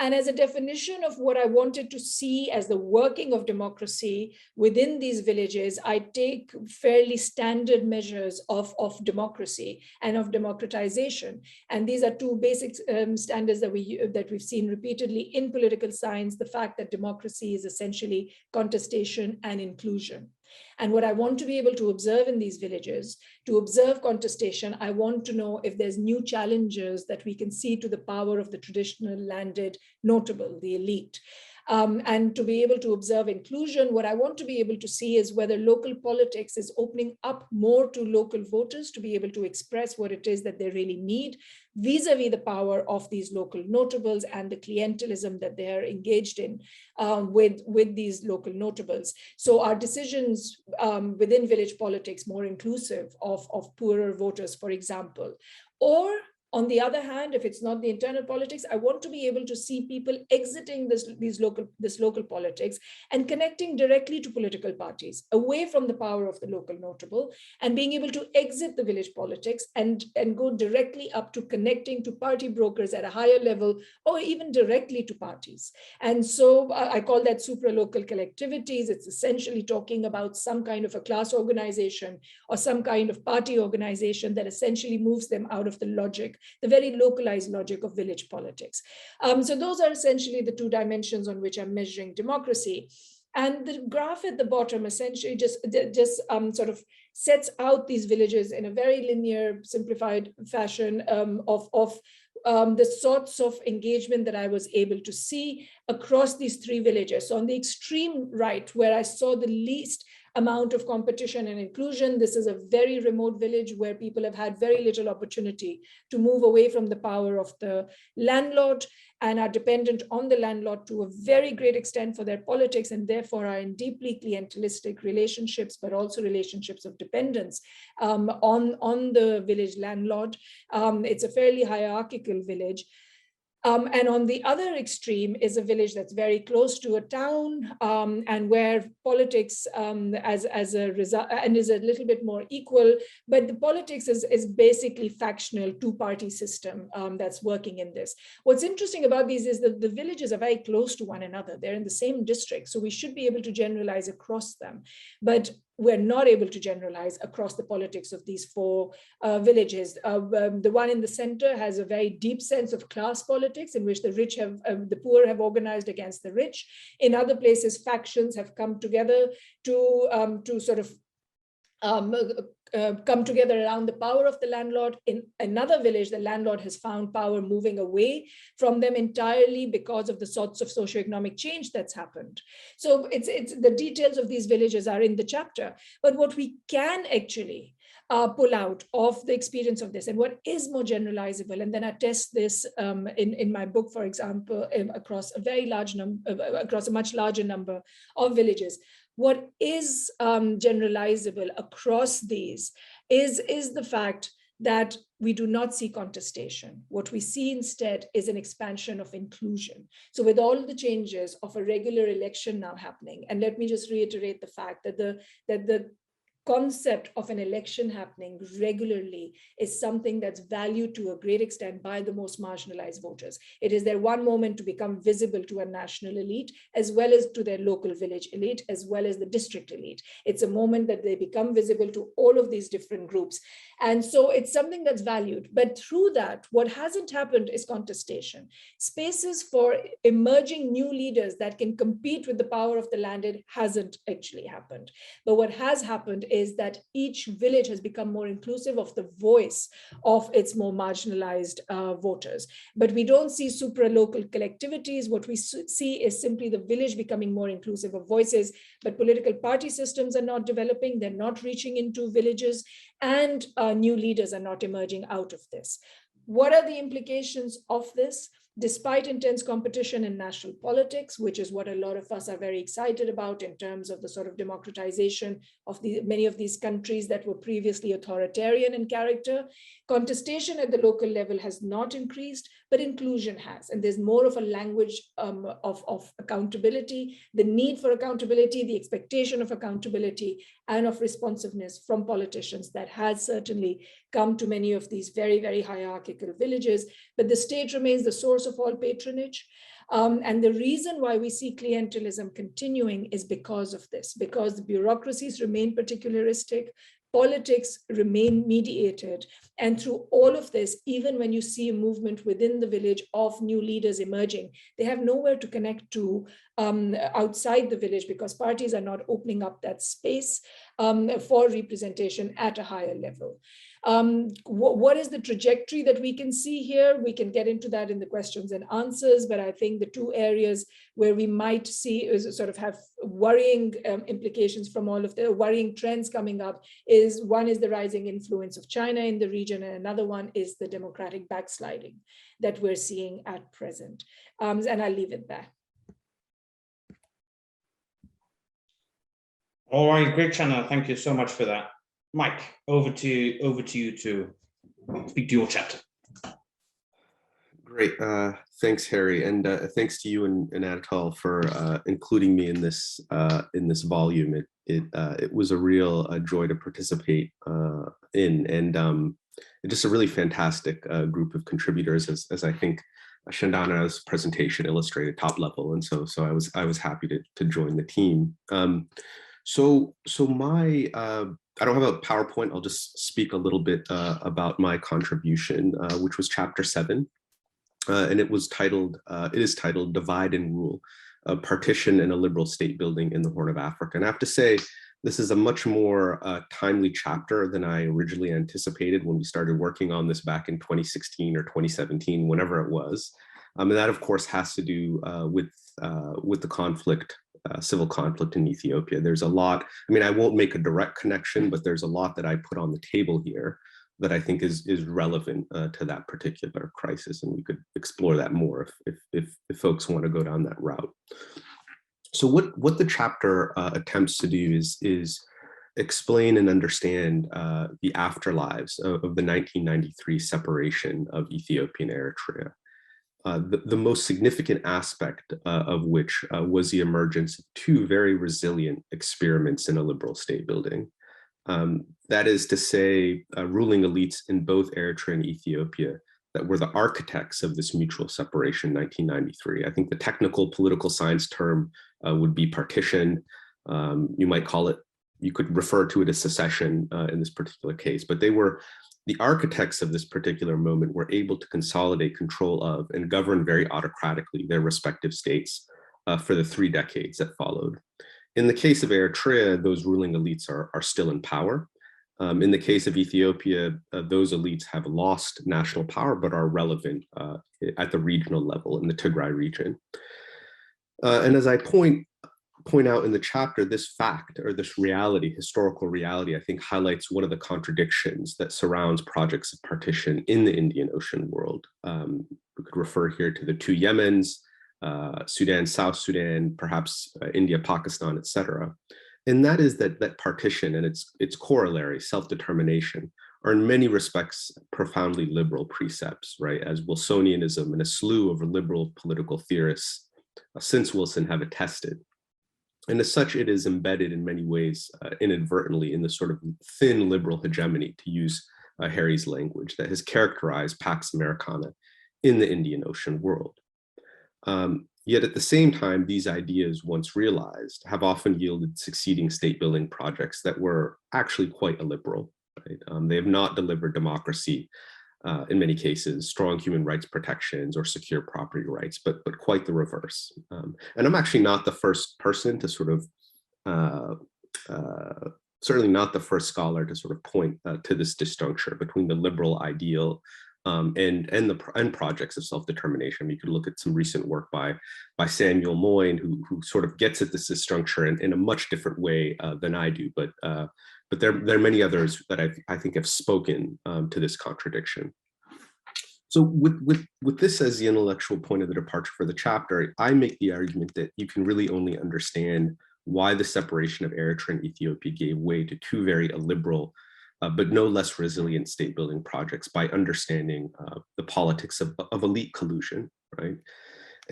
And as a definition of what I wanted to see as the working of democracy within these villages, I take fairly standard measures of democracy and of democratization. And these are 2 basic standards that we've seen repeatedly in political science: the fact that democracy is essentially contestation and inclusion. And what I want to be able to observe in these villages, to observe contestation, I want to know if there's new challenges that we can see to the power of the traditional landed notable, the elite. And to be able to observe inclusion, what I want to be able to see is whether local politics is opening up more to local voters to be able to express what it is that they really need, vis-a-vis the power of these local notables and the clientelism that they are engaged in with these local notables. So are decisions within village politics more inclusive of poorer voters, for example? Or on the other hand, if it's not the internal politics, I want to be able to see people exiting this local politics and connecting directly to political parties, away from the power of the local notable, and being able to exit the village politics and go directly up to connecting to party brokers at a higher level, or even directly to parties. And so I call that supra-local collectivities. It's essentially talking about some kind of a class organization or some kind of party organization that essentially moves them out of the logic, the very localized logic of village politics. So those are essentially the two dimensions on which I'm measuring democracy. And the graph at the bottom essentially just sort of sets out these villages in a very linear, simplified fashion of the sorts of engagement that I was able to see across these three villages. So on the extreme right, where I saw the least amount of competition and inclusion, this is a very remote village where people have had very little opportunity to move away from the power of the landlord and are dependent on the landlord to a very great extent for their politics, and therefore are in deeply clientelistic relationships, but also relationships of dependence on the village landlord. It's a fairly hierarchical village. And on the other extreme is a village that's very close to a town, and where politics as a result and is a little bit more equal, but the politics is basically factional two-party system that's working in this. What's interesting about these is that the villages are very close to one another. They're in the same district, so we should be able to generalize across them. But we're not able to generalize across the politics of these four villages. The one in the center has a very deep sense of class politics in which the rich have, the poor have organized against the rich. In other places, factions have come together to sort of come together around the power of the landlord. In another village, the landlord has found power moving away from them entirely because of the sorts of socioeconomic change that's happened. So it's the details of these villages are in the chapter, but what we can actually pull out of the experience of this and what is more generalizable, and then I test this in my book, for example, across a very large number, across a much larger number of villages. What is generalizable across these is the fact that we do not see contestation. What we see instead is an expansion of inclusion. So with all the changes of a regular election now happening, and let me just reiterate the fact that the concept of an election happening regularly is something that's valued to a great extent by the most marginalized voters. It is their one moment to become visible to a national elite, as well as to their local village elite, as well as the district elite. It's a moment that they become visible to all of these different groups. And so it's something that's valued. But through that, what hasn't happened is contestation. Spaces for emerging new leaders that can compete with the power of the landed hasn't actually happened. But what has happened is that each village has become more inclusive of the voice of its more marginalized voters. But we don't see supra-local collectivities. What we see is simply the village becoming more inclusive of voices, but political party systems are not developing, they're not reaching into villages, and new leaders are not emerging out of this. What are the implications of this? Despite intense competition in national politics, which is what a lot of us are very excited about in terms of the sort of democratization of many of these countries that were previously authoritarian in character, contestation at the local level has not increased, but inclusion has. And there's more of a language of accountability, the need for accountability, the expectation of accountability, and of responsiveness from politicians that has certainly come to many of these very, very hierarchical villages. But the state remains the source of all patronage. And the reason why we see clientelism continuing is because of this, because the bureaucracies remain particularistic, politics remain mediated. And through all of this, even when you see a movement within the village of new leaders emerging, they have nowhere to connect to outside the village because parties are not opening up that space. for representation at a higher level. What is the trajectory that we can see here? We can get into that in the questions and answers, but I think the two areas where we might see is sort of have worrying implications from all of the worrying trends coming up is one is the rising influence of China in the region, and another one is the democratic backsliding that we're seeing at present. And I'll leave it there. All right, great, Chana. Thank you so much for that. Mike, over to you to speak to your chapter. Great, thanks, Harry, and thanks to you and Anatol for including me in this volume. It was a real joy to participate in, and just a really fantastic group of contributors, as I think Chandana's presentation illustrated top level, and so I was happy to join the team. So my I don't have a PowerPoint. I'll just speak a little bit about my contribution, which was chapter 7, and it is titled "Divide and Rule: Partition and a Liberal State Building in the Horn of Africa." And I have to say, this is a much more timely chapter than I originally anticipated when we started working on this back in 2016 or 2017, whenever it was. And that, of course, has to do with the conflict. Civil conflict in Ethiopia. There's a lot, I mean, I won't make a direct connection, but there's a lot that I put on the table here that I think is relevant to that particular crisis, and we could explore that more if folks want to go down that route. So what the chapter attempts to do is explain and understand the afterlives of the 1993 separation of Ethiopia and Eritrea. The most significant aspect of which was the emergence of two very resilient experiments in a liberal state building. That is to say, ruling elites in both Eritrea and Ethiopia that were the architects of this mutual separation in 1993. I think the technical political science term would be partition. You might call it, you could refer to it as secession in this particular case, but they were the architects of this particular moment were able to consolidate control of and govern very autocratically their respective states for the 3 decades that followed. In the case of Eritrea, those ruling elites are still in power. In the case of Ethiopia, those elites have lost national power, but are relevant at the regional level in the Tigray region. And as I point out in the chapter, this fact or this reality, historical reality, I think highlights one of the contradictions that surrounds projects of partition in the Indian Ocean world. We could refer here to the 2 Yemens, Sudan, South Sudan, perhaps India, Pakistan, etc. And that is that partition and its corollary, self-determination, are in many respects profoundly liberal precepts, right? As Wilsonianism and a slew of liberal political theorists since Wilson have attested. And as such, it is embedded in many ways inadvertently in the sort of thin liberal hegemony, to use Harry's language, that has characterized Pax Americana in the Indian Ocean world. Yet at the same time, these ideas, once realized, have often yielded succeeding state building projects that were actually quite illiberal. Right? They have not delivered democracy, in many cases, strong human rights protections or secure property rights, but quite the reverse. And I'm actually not the first person to sort of, certainly not the first scholar to sort of point to this disjuncture between the liberal ideal and projects of self-determination. You could look at some recent work by Samuel Moyne, who sort of gets at this disjuncture in a much different way than I do, but there are many others that I think have spoken to this contradiction. So with this as the intellectual point of the departure for the chapter, I make the argument that you can really only understand why the separation of Eritrea and Ethiopia gave way to 2 very illiberal but no less resilient state building projects by understanding the politics of elite collusion, right?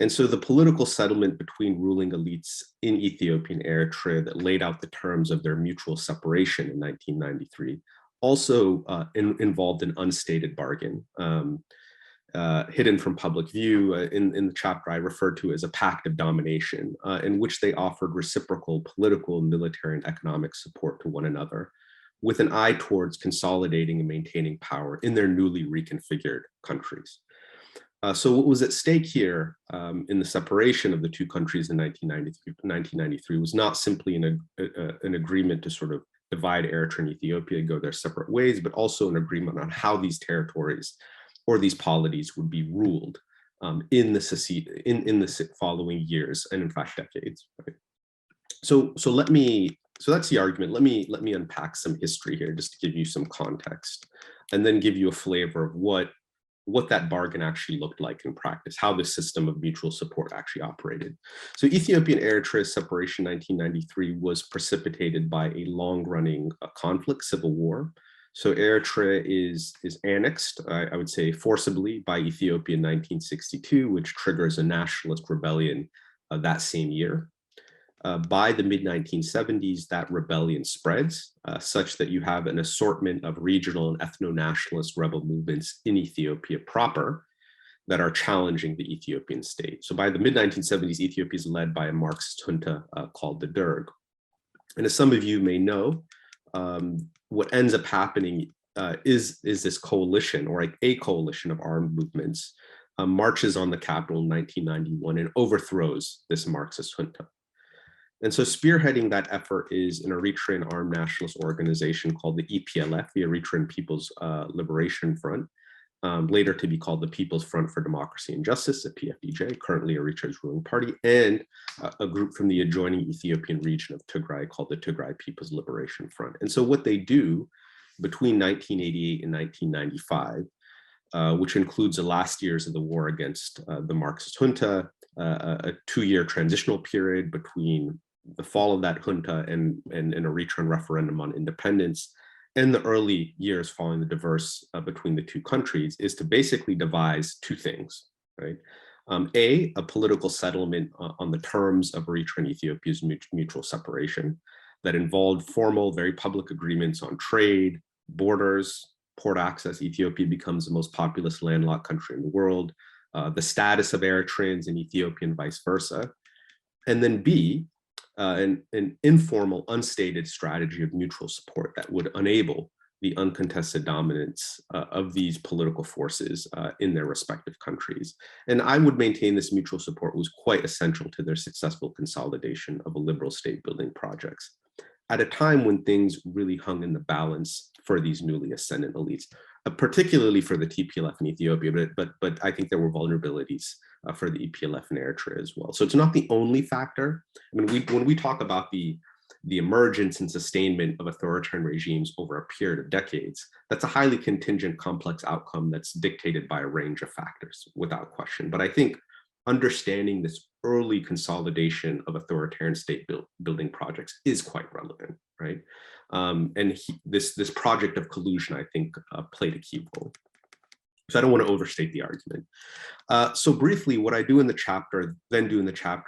And so the political settlement between ruling elites in Ethiopia and Eritrea that laid out the terms of their mutual separation in 1993 also involved an unstated bargain, hidden from public view. In the chapter I referred to as a Pact of Domination, in which they offered reciprocal political, military, and economic support to one another, with an eye towards consolidating and maintaining power in their newly reconfigured countries. So what was at stake here in the separation of the 2 countries in 1993 was not simply an agreement to sort of divide Eritrea and Ethiopia, go their separate ways, but also an agreement on how these territories or these polities would be ruled in the following years, and in fact decades. Right? So that's the argument. Let me unpack some history here just to give you some context, and then give you a flavor of what that bargain actually looked like in practice, how the system of mutual support actually operated. So Ethiopia and Eritrea's separation in 1993 was precipitated by a long-running conflict, civil war. So Eritrea is annexed, I would say forcibly, by Ethiopia in 1962, which triggers a nationalist rebellion that same year. By the mid-1970s, that rebellion spreads such that you have an assortment of regional and ethno-nationalist rebel movements in Ethiopia proper that are challenging the Ethiopian state. So by the mid-1970s, Ethiopia is led by a Marxist junta called the Derg. And as some of you may know, what ends up happening is this coalition, or like a coalition of armed movements, marches on the capital in 1991 and overthrows this Marxist junta. And so spearheading that effort is an Eritrean armed nationalist organization called the EPLF, the Eritrean People's Liberation Front, later to be called the People's Front for Democracy and Justice, the PFDJ, currently Eritrea's ruling party, and a group from the adjoining Ethiopian region of Tigray called the Tigray People's Liberation Front. And so what they do between 1988 and 1995, which includes the last years of the war against the Marxist junta, a 2-year transitional period between the fall of that junta and an Eritrean referendum on independence, and the early years following the divorce between the two countries, is to basically devise two things, right? A political settlement on the terms of Eritrea and Ethiopia's mutual separation that involved formal, very public agreements on trade, borders, port access. Ethiopia becomes the most populous landlocked country in the world, the status of Eritreans in Ethiopia and vice versa. And then B, an informal, unstated strategy of mutual support that would enable the uncontested dominance of these political forces in their respective countries. And I would maintain this mutual support was quite essential to their successful consolidation of a liberal state building projects at a time when things really hung in the balance for these newly ascendant elites, particularly for the TPLF in Ethiopia, but I think there were vulnerabilities for the EPLF in Eritrea as well. So it's not the only factor. I mean, when we talk about the emergence and sustainment of authoritarian regimes over a period of decades, that's a highly contingent, complex outcome that's dictated by a range of factors, without question. But I think understanding this early consolidation of authoritarian state building projects is quite relevant, right? This project of collusion, I think, played a key role. So I don't want to overstate the argument. So briefly, what I do in the chapter,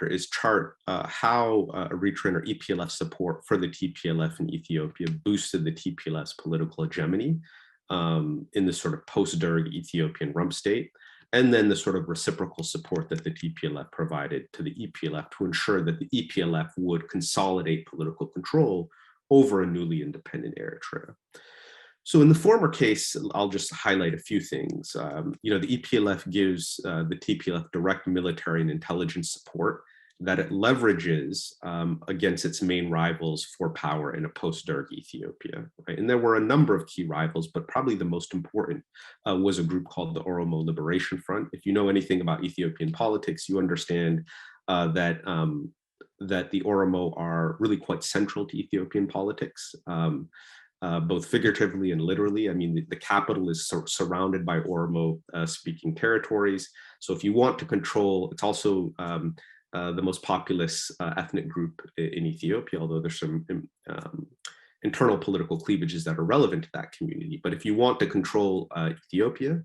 is chart how Eritrean or EPLF support for the TPLF in Ethiopia boosted the TPLF's political hegemony in the sort of post-Derg Ethiopian rump state, and then the sort of reciprocal support that the TPLF provided to the EPLF to ensure that the EPLF would consolidate political control over a newly independent Eritrea. So in the former case, I'll just highlight a few things. The EPLF gives the TPLF direct military and intelligence support that it leverages against its main rivals for power in a post-Derg Ethiopia. Right? And there were a number of key rivals, but probably the most important was a group called the Oromo Liberation Front. If you know anything about Ethiopian politics, you understand that the Oromo are really quite central to Ethiopian politics. Both figuratively and literally. I mean, the capital is surrounded by Oromo-speaking territories. So if you want to control, it's also the most populous ethnic group in Ethiopia, although there's some internal political cleavages that are relevant to that community. But if you want to control Ethiopia,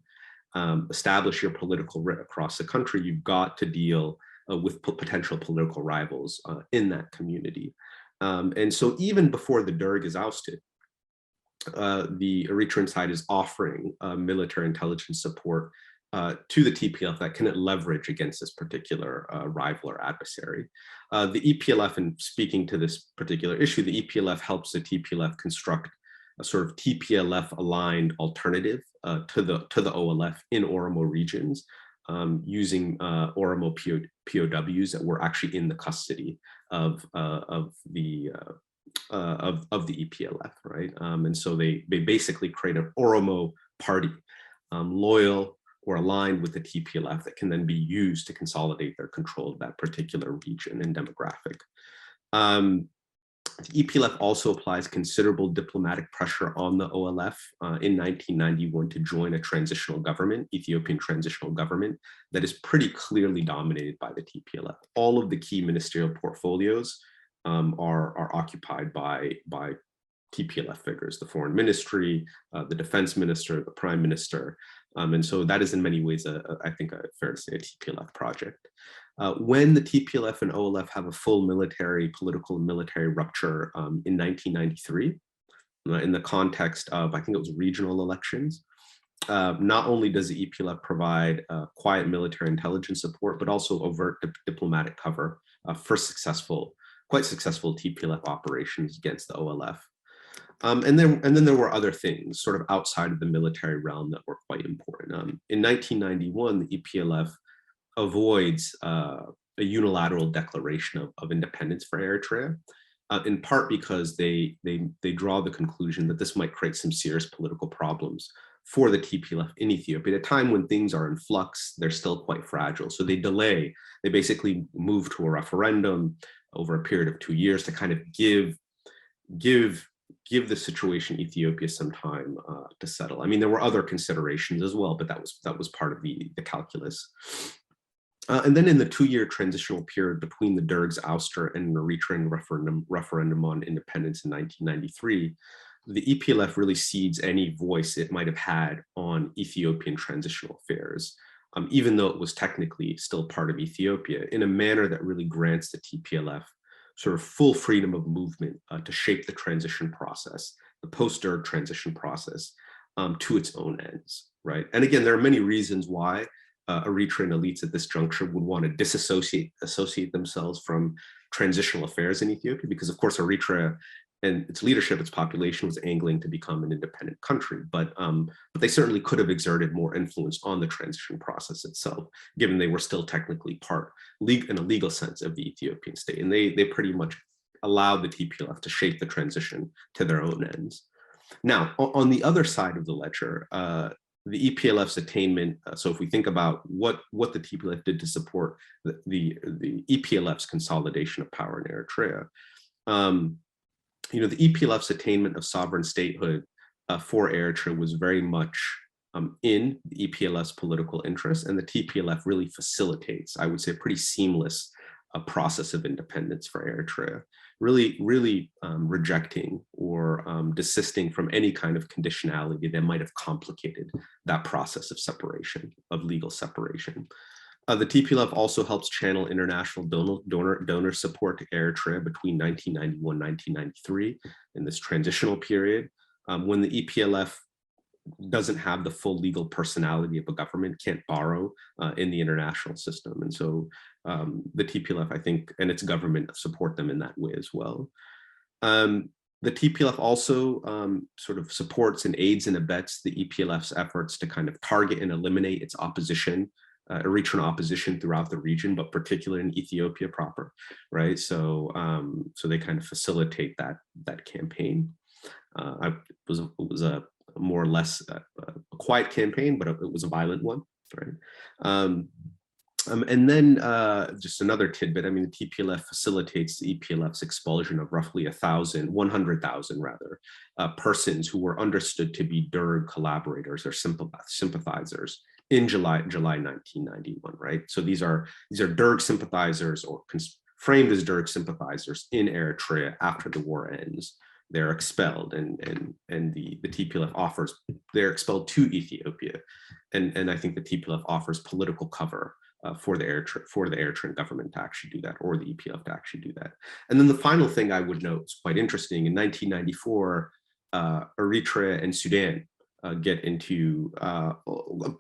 establish your political writ across the country, you've got to deal with potential political rivals in that community. And so even before the Derg is ousted, the Eritrean side is offering military intelligence support to the TPLF that can it leverage against this particular rival or adversary. The EPLF, in speaking to this particular issue, the EPLF helps the TPLF construct a sort of TPLF-aligned alternative to the OLF in Oromo regions, using Oromo POWs that were actually in the custody of the of the EPLF, right? And so they basically create an Oromo party, loyal or aligned with the TPLF, that can then be used to consolidate their control of that particular region and demographic. The EPLF also applies considerable diplomatic pressure on the OLF in 1991 to join a transitional government, Ethiopian transitional government, that is pretty clearly dominated by the TPLF. All of the key ministerial portfolios are occupied by TPLF figures, the foreign ministry, the defense minister, the prime minister. And so that is in many ways, I think, fair to say, a TPLF project. When the TPLF and OLF have a full political and military rupture in 1993, in the context of, I think it was regional elections, not only does the EPLF provide quiet military intelligence support, but also overt diplomatic cover for quite successful TPLF operations against the OLF. And then there were other things sort of outside of the military realm that were quite important. In 1991, the EPLF avoids a unilateral declaration of independence for Eritrea, in part because they draw the conclusion that this might create some serious political problems for the TPLF in Ethiopia at a time when things are in flux. They're still quite fragile, so they basically move to a referendum over a period of 2 years to kind of give the situation in Ethiopia some time to settle. I mean, there were other considerations as well, but that was part of the calculus. And then in the 2-year transitional period between the Derg's ouster and an Eritrean referendum on independence in 1993, the EPLF really cedes any voice it might have had on Ethiopian transitional affairs, even though it was technically still part of Ethiopia, in a manner that really grants the TPLF sort of full freedom of movement to shape the transition process, the post-Derg transition process, to its own ends, right? And again, there are many reasons why Eritrean elites at this juncture would want to associate themselves from transitional affairs in Ethiopia, because of course Eritrea and its leadership, its population was angling to become an independent country, but they certainly could have exerted more influence on the transition process itself, given they were still technically part, in a legal sense, of the Ethiopian state, and they pretty much allowed the TPLF to shape the transition to their own ends. Now, on the other side of the ledger, the EPLF's attainment, so if we think about what the TPLF did to support the EPLF's consolidation of power in Eritrea, the EPLF's attainment of sovereign statehood for Eritrea was very much in the EPLF's political interest, and the TPLF really facilitates, I would say, a pretty seamless process of independence for Eritrea, really rejecting or desisting from any kind of conditionality that might have complicated that process of separation, of legal separation. The TPLF also helps channel international donor support to Eritrea between 1991 and 1993 in this transitional period, when the EPLF doesn't have the full legal personality of a government, can't borrow in the international system. And so the TPLF, I think, and its government support them in that way as well. The TPLF also sort of supports and aids and abets the EPLF's efforts to kind of target and eliminate its opposition, Eritrean opposition throughout the region, but particularly in Ethiopia proper, right? So they kind of facilitate that campaign. It was a more or less a quiet campaign, but it was a violent one, right? And then just another tidbit, I mean, the TPLF facilitates the EPLF's expulsion of roughly 100,000 rather, persons who were understood to be Derg collaborators or sympathizers in July 1991, right? So these are Derg sympathizers, or framed as Derg sympathizers in Eritrea after the war ends. They're expelled, and the TPLF they're expelled to Ethiopia, and I think the TPLF offers political cover for the Eritrean government to actually do that, or the EPLF to actually do that. And then the final thing I would note is quite interesting. In 1994, Eritrea and Sudan get into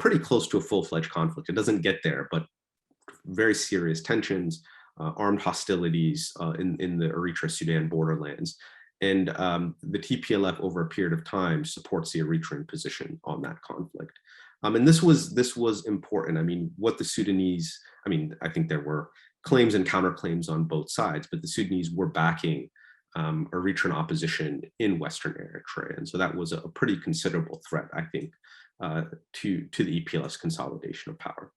pretty close to a full-fledged conflict. It doesn't get there, but very serious tensions, armed hostilities in the Eritrea-Sudan borderlands. And the TPLF over a period of time supports the Eritrean position on that conflict. And this was important. I mean, what the Sudanese, I mean, I think there were claims and counterclaims on both sides, but the Sudanese were backing Eritrean opposition in Western Eritrea. And so that was a pretty considerable threat, I think, to the EPLF's consolidation of power.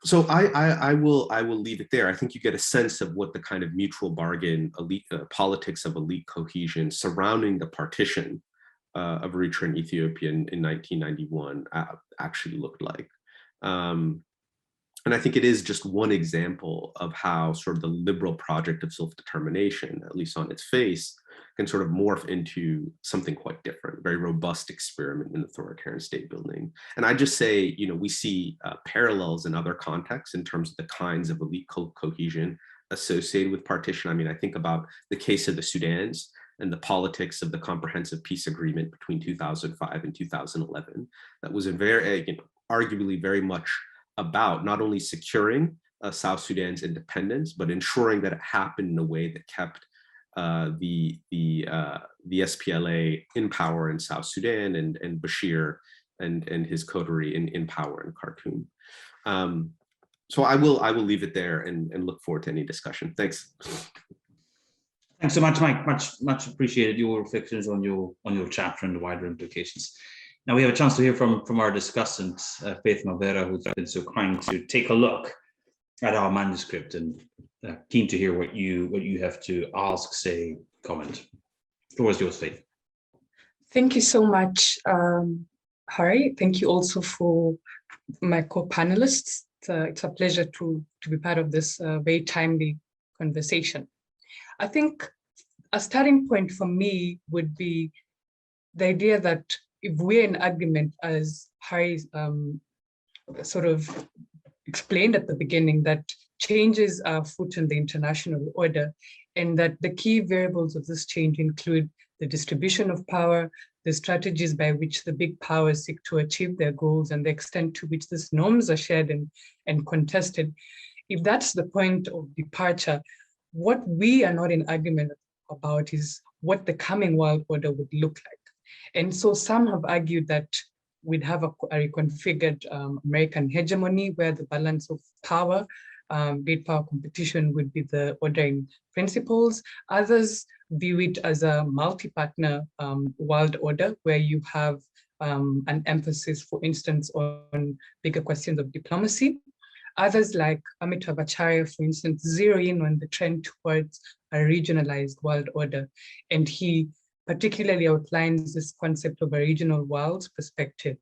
So I will leave it there. I think you get a sense of what the kind of mutual bargain elite politics of elite cohesion surrounding the partition of Eritrea and Ethiopia in 1991 actually looked like. And I think it is just one example of how sort of the liberal project of self-determination, at least on its face, can sort of morph into something quite different, a very robust experiment in authoritarian state building. And I just say, you know, we see parallels in other contexts in terms of the kinds of elite cohesion associated with partition. I mean, I think about the case of the Sudans and the politics of the comprehensive peace agreement between 2005 and 2011. That was a very, you know, arguably very much about not only securing South Sudan's independence, but ensuring that it happened in a way that kept the SPLA in power in South Sudan and Bashir and his coterie in power in Khartoum. So I will leave it there and look forward to any discussion. Thanks. Thanks so much, Mike. Much appreciated your reflections on your chapter and the wider implications. Now we have a chance to hear from our discussant, Faith Mavera, who's been so kind to take a look at our manuscript, and keen to hear what you have to ask, say, comment. The floor is yours, Faith. Thank you so much, Harry. Thank you also for my co-panelists. It's a pleasure to be part of this very timely conversation. I think a starting point for me would be the idea that if we're in agreement, as Harry sort of explained at the beginning, that changes are afoot in the international order, and that the key variables of this change include the distribution of power, the strategies by which the big powers seek to achieve their goals, and the extent to which these norms are shared and contested. If that's the point of departure, what we are not in agreement about is what the coming world order would look like. And so some have argued that we'd have a reconfigured American hegemony where the balance of power, great power competition would be the ordering principles. Others view it as a multi-partner world order where you have an emphasis, for instance, on bigger questions of diplomacy. Others, like Amitav Acharya, for instance, zero in on the trend towards a regionalized world order. And he particularly outlines this concept of a regional world perspective,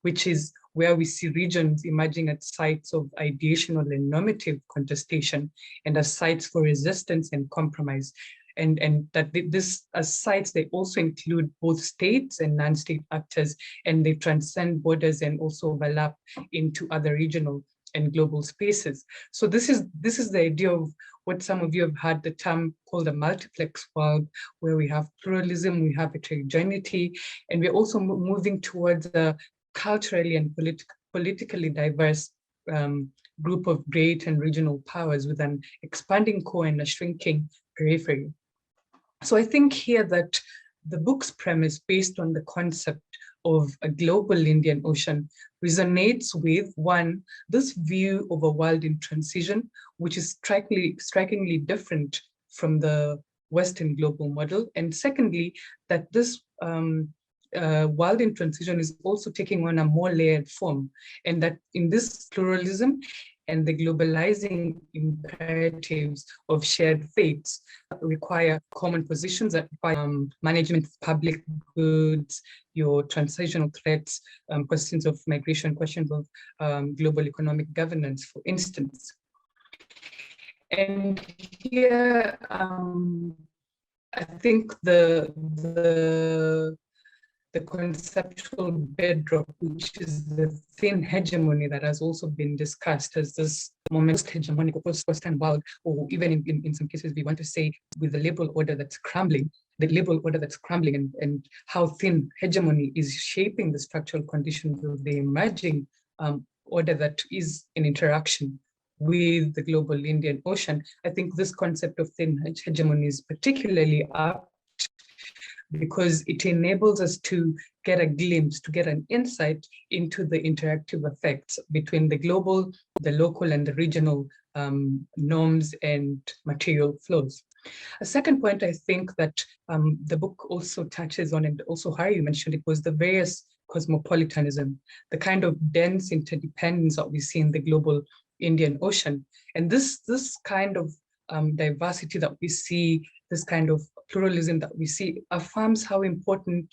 which is where we see regions emerging at sites of ideational and normative contestation and as sites for resistance and compromise. And that this, as sites, they also include both states and non-state actors, and they transcend borders and also overlap into other regional and global spaces. So this is the idea of what some of you have heard the term called a multiplex world, where we have pluralism, we have heterogeneity, and we're also moving towards a culturally and politically diverse group of great and regional powers with an expanding core and a shrinking periphery. So I think here that the book's premise, based on the concept of a global Indian Ocean, resonates with, one, this view of a world in transition, which is strikingly different from the Western global model. And secondly, that this world in transition is also taking on a more layered form, and that in this pluralism and the globalizing imperatives of shared fates require common positions that require management of public goods, your transitional threats, questions of migration, questions of global economic governance, for instance. And here, I think the conceptual bedrock, which is the thin hegemony that has also been discussed as this post-hegemonic or post-Western world, or even in some cases, we want to say with the liberal order that's crumbling, and how thin hegemony is shaping the structural conditions of the emerging order that is in interaction with the global Indian Ocean. I think this concept of thin hegemony is particularly apt because it enables us to get a glimpse, to get an insight into the interactive effects between the global, the local, and the regional norms and material flows. A second point I think that the book also touches on, and also Harry mentioned it, was the various cosmopolitanism, the kind of dense interdependence that we see in the global Indian Ocean. And this kind of diversity that we see, this kind of pluralism that we see, affirms how important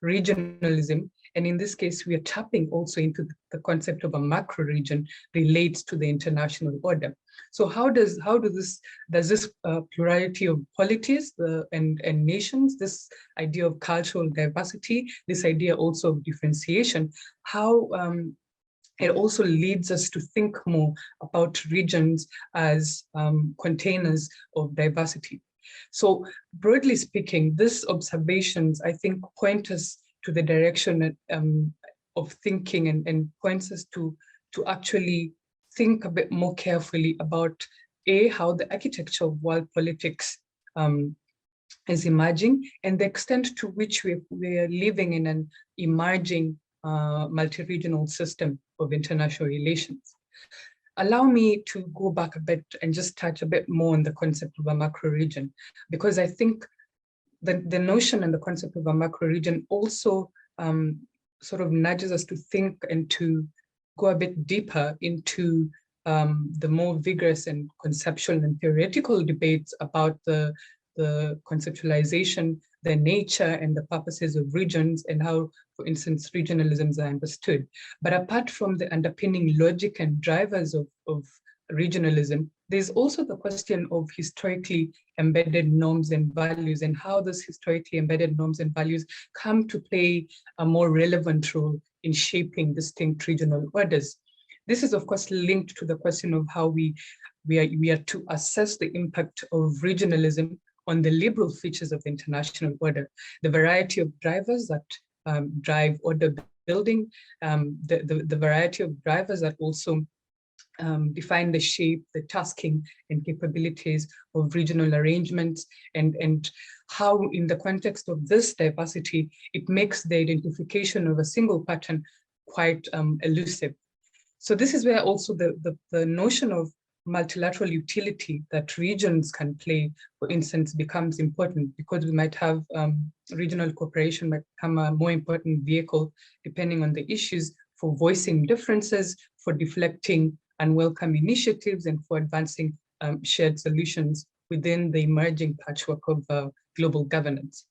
regionalism, and in this case, we are tapping also into the concept of a macro region, relates to the international order. So how does this plurality of polities and nations, this idea of cultural diversity, this idea also of differentiation, how it also leads us to think more about regions as containers of diversity. So broadly speaking, these observations, I think, point us to the direction of thinking and points us to actually think a bit more carefully about how the architecture of world politics is emerging, and the extent to which we are living in an emerging multi-regional system of international relations. Allow me to go back a bit and just touch a bit more on the concept of a macro region, because I think the notion and the concept of a macro region also sort of nudges us to think and to go a bit deeper into the more vigorous and conceptual and theoretical debates about the conceptualization, the nature and the purposes of regions, and how, for instance, regionalisms are understood. But apart from the underpinning logic and drivers of regionalism, there's also the question of historically embedded norms and values, and how those historically embedded norms and values come to play a more relevant role in shaping distinct regional orders. This is, of course, linked to the question of how we are to assess the impact of regionalism on the liberal features of the international order, the variety of drivers that drive order building, the variety of drivers that also define the shape, the tasking and capabilities of regional arrangements, and how, in the context of this diversity, it makes the identification of a single pattern quite elusive. So this is where also the notion of multilateral utility that regions can play, for instance, becomes important, because we might have regional cooperation might become a more important vehicle, depending on the issues, for voicing differences, for deflecting unwelcome initiatives, and for advancing shared solutions within the emerging patchwork of global governance.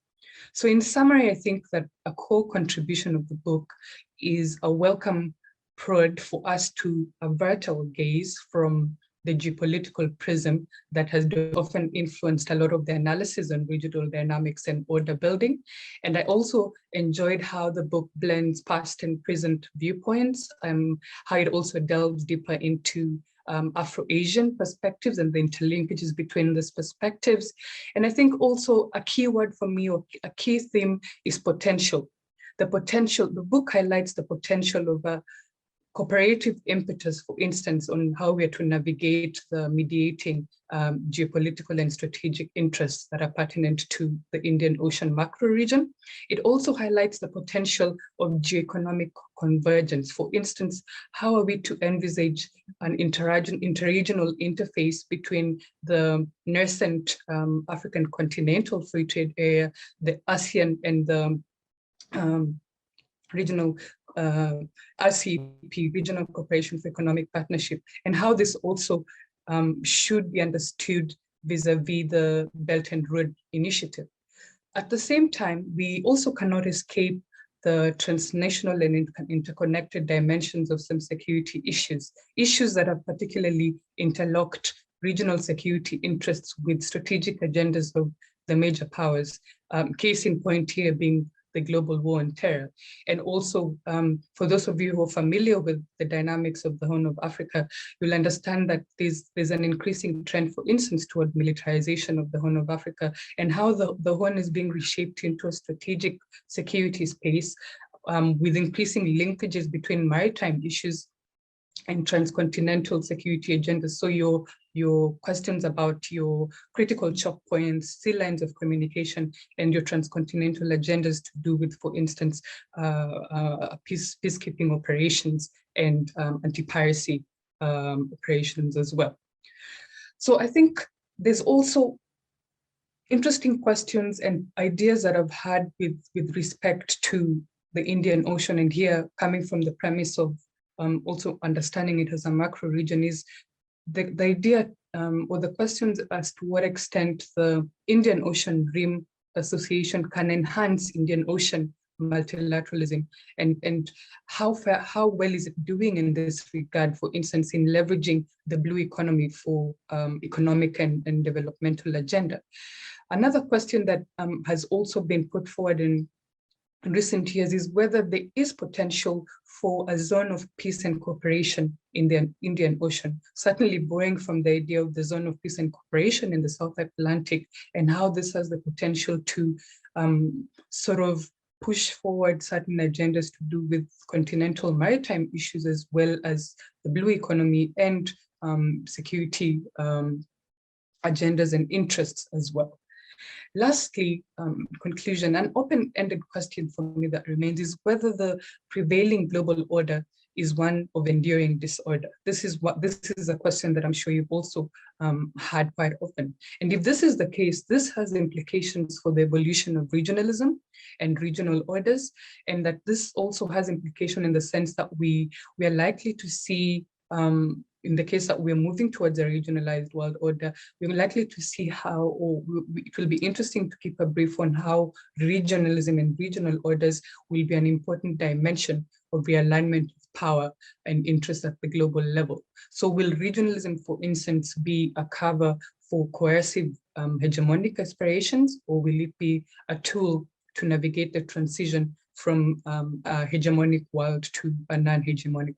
So in summary, I think that a core contribution of the book is a welcome prod for us to avert our gaze from the geopolitical prism that has often influenced a lot of the analysis on regional dynamics and order building. And I also enjoyed how the book blends past and present viewpoints, how it also delves deeper into Afro-Asian perspectives and the interlinkages between these perspectives. And I think also a key word for me, or a key theme, is potential. The book highlights the potential of a cooperative impetus, for instance, on how we are to navigate the mediating geopolitical and strategic interests that are pertinent to the Indian Ocean macro region. It also highlights the potential of geoeconomic convergence. For instance, how are we to envisage an interregional interface between the nascent African continental free trade area, the ASEAN, and the regional RCEP, Regional Cooperation for Economic Partnership, and how this also should be understood vis-a-vis the Belt and Road Initiative. At the same time, we also cannot escape the transnational and interconnected dimensions of some security issues that have particularly interlocked regional security interests with strategic agendas of the major powers. Case in point here being the global war on terror. And also, for those of you who are familiar with the dynamics of the Horn of Africa, you'll understand that there's an increasing trend, for instance, toward militarization of the Horn of Africa, and how the Horn is being reshaped into a strategic security space with increasing linkages between maritime issues and transcontinental security agendas. So your questions about your critical choke points, sea lines of communication, and your transcontinental agendas to do with, for instance, peacekeeping operations and anti-piracy operations as well. So I think there's also interesting questions and ideas that I've had with respect to the Indian Ocean, and here coming from the premise of also understanding it as a macro region, is the idea or the questions as to what extent the Indian Ocean Rim Association can enhance Indian Ocean multilateralism, and how well is it doing in this regard, for instance, in leveraging the blue economy for economic and developmental agenda. Another question that has also been put forward in recent years is whether there is potential for a zone of peace and cooperation in the Indian Ocean, certainly borrowing from the idea of the zone of peace and cooperation in the South Atlantic, and how this has the potential to sort of push forward certain agendas to do with continental maritime issues, as well as the blue economy and security agendas and interests as well. Lastly, conclusion, an open-ended question for me that remains is whether the prevailing global order is one of enduring disorder. This is a question that I'm sure you've also had quite often. And if this is the case, this has implications for the evolution of regionalism and regional orders, and that this also has implication in the sense that we are likely to see, in the case that we're moving towards a regionalized world order, we're likely to see how, or it will be interesting to keep a brief on how regionalism and regional orders will be an important dimension of realignment of power and interest at the global level. So will regionalism, for instance, be a cover for coercive hegemonic aspirations, or will it be a tool to navigate the transition from a hegemonic world to a non-hegemonic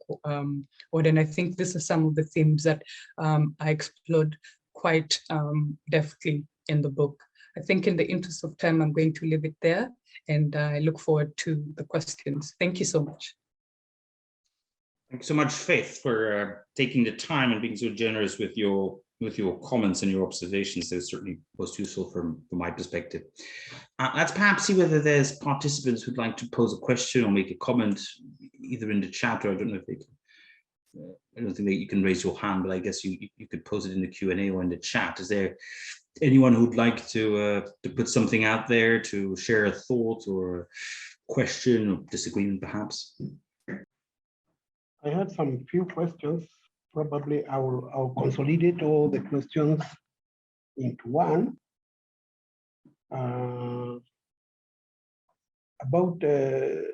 order? And I think this is some of the themes that I explored quite deftly in the book. I think in the interest of time, I'm going to leave it there, and I look forward to the questions. Thank you so much. Thanks so much, Faith, for taking the time and being so generous with your comments and your observations. They're certainly most useful from my perspective. Let's perhaps see whether there's participants who'd like to pose a question or make a comment, either in the chat, or I don't know if they can. I don't think that you can raise your hand, but I guess you could pose it in the Q&A or in the chat. Is there anyone who'd like to put something out there, to share a thought or a question or disagreement, perhaps? I had some few questions. Probably I'll consolidate all the questions into one. About the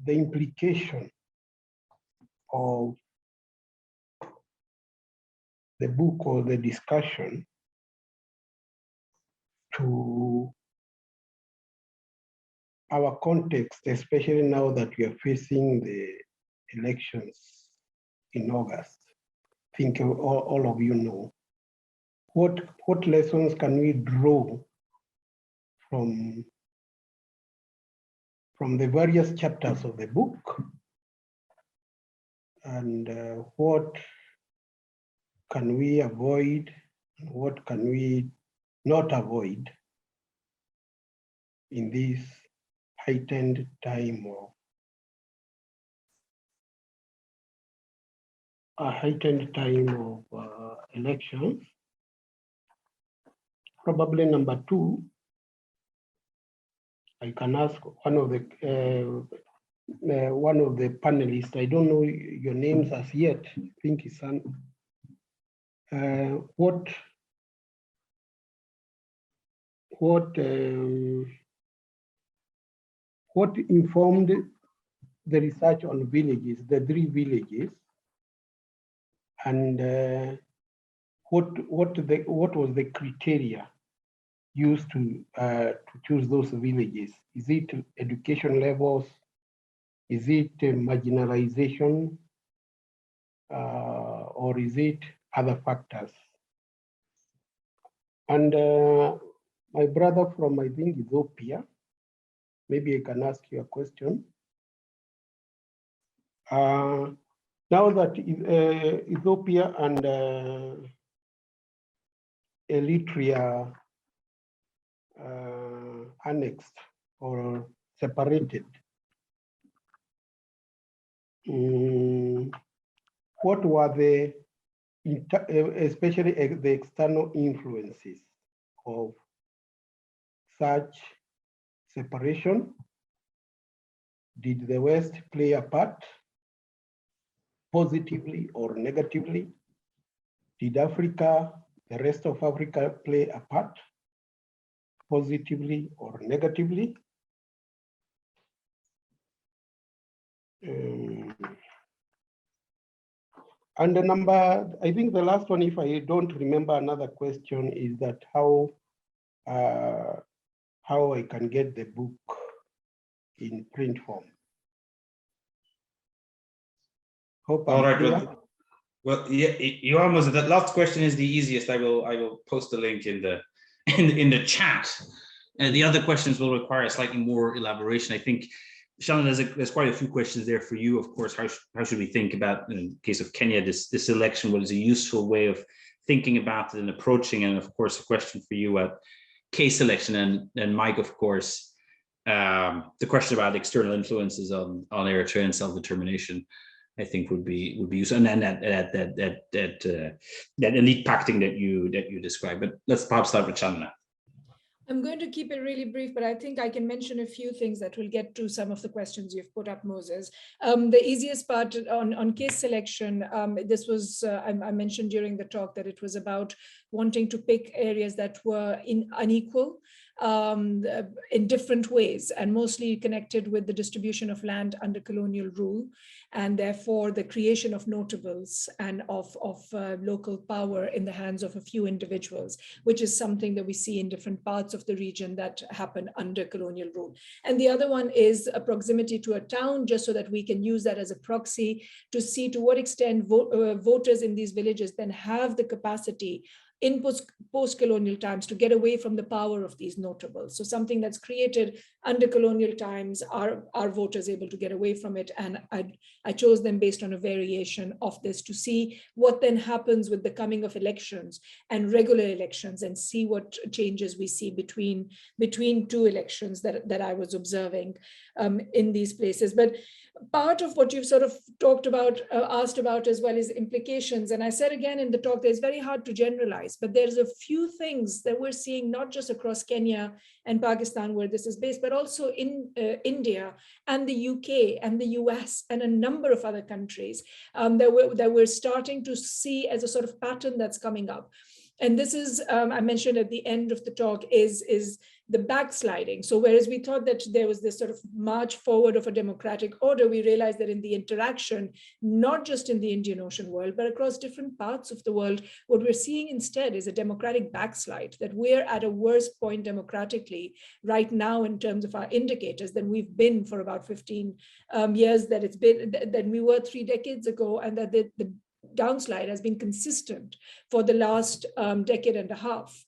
implication of the book or the discussion to our context, especially now that we are facing the elections in August. I think all of you know. What lessons can we draw from the various chapters of the book, and what can we avoid and what can we not avoid in this heightened time of elections? Probably number two, I can ask one of the panelists. I don't know your names as yet. I think it's what informed the research on villages, the 3 villages, and what was the criteria used to choose those villages? Is it education levels? Is it marginalization? Or is it other factors? And my brother from, I think, Ethiopia, maybe I can ask you a question. Now that Ethiopia and Eritrea annexed or separated, what were the, especially the external influences of such separation? Did the West play a part, positively or negatively? Did Africa, the rest of Africa, play a part, positively or negatively? And the number, I think the last one, if I don't remember another question, is that how I can get the book in print form. Hope All right, clear. well, yeah, you almost. That last question is the easiest. I will post the link in the chat. The other questions will require slightly more elaboration. I think, Shannon, there's quite a few questions there for you. Of course, how should we think about, in the case of Kenya, this election? What is a useful way of thinking about it and approaching? And of course, a question for you at case selection, and Mike, of course, the question about external influences on Eritrean self-determination, I think would be useful, and then that elite pacting that you described. But let's perhaps start with Chandana. I'm going to keep it really brief, but I think I can mention a few things that will get to some of the questions you've put up, Moses. The easiest part on case selection, this was, I mentioned during the talk that it was about wanting to pick areas that were unequal in different ways, and mostly connected with the distribution of land under colonial rule, and therefore the creation of notables and of local power in the hands of a few individuals, which is something that we see in different parts of the region that happen under colonial rule. And the other one is a proximity to a town, just so that we can use that as a proxy to see to what extent voters in these villages then have the capacity in post-colonial times to get away from the power of these notables. So something that's created under colonial times, are voters able to get away from it? And I chose them based on a variation of this to see what then happens with the coming of elections and regular elections, and see what changes we see between two elections that I was observing in these places. But part of what you've sort of talked about, asked about as well, is implications. And I said again in the talk that it's very hard to generalize, but there's a few things that we're seeing, not just across Kenya and Pakistan where this is based, but also in India and the UK and the US and a number of other countries that we're starting to see as a sort of pattern that's coming up. And this is, I mentioned at the end of the talk, is the backsliding. So whereas we thought that there was this sort of march forward of a democratic order, we realized that in the interaction, not just in the Indian Ocean world, but across different parts of the world, what we're seeing instead is a democratic backslide, that we're at a worse point democratically right now in terms of our indicators than we've been for about 15 years that it's been, than we were 3 decades ago, and that the downslide has been consistent for the last decade and a half.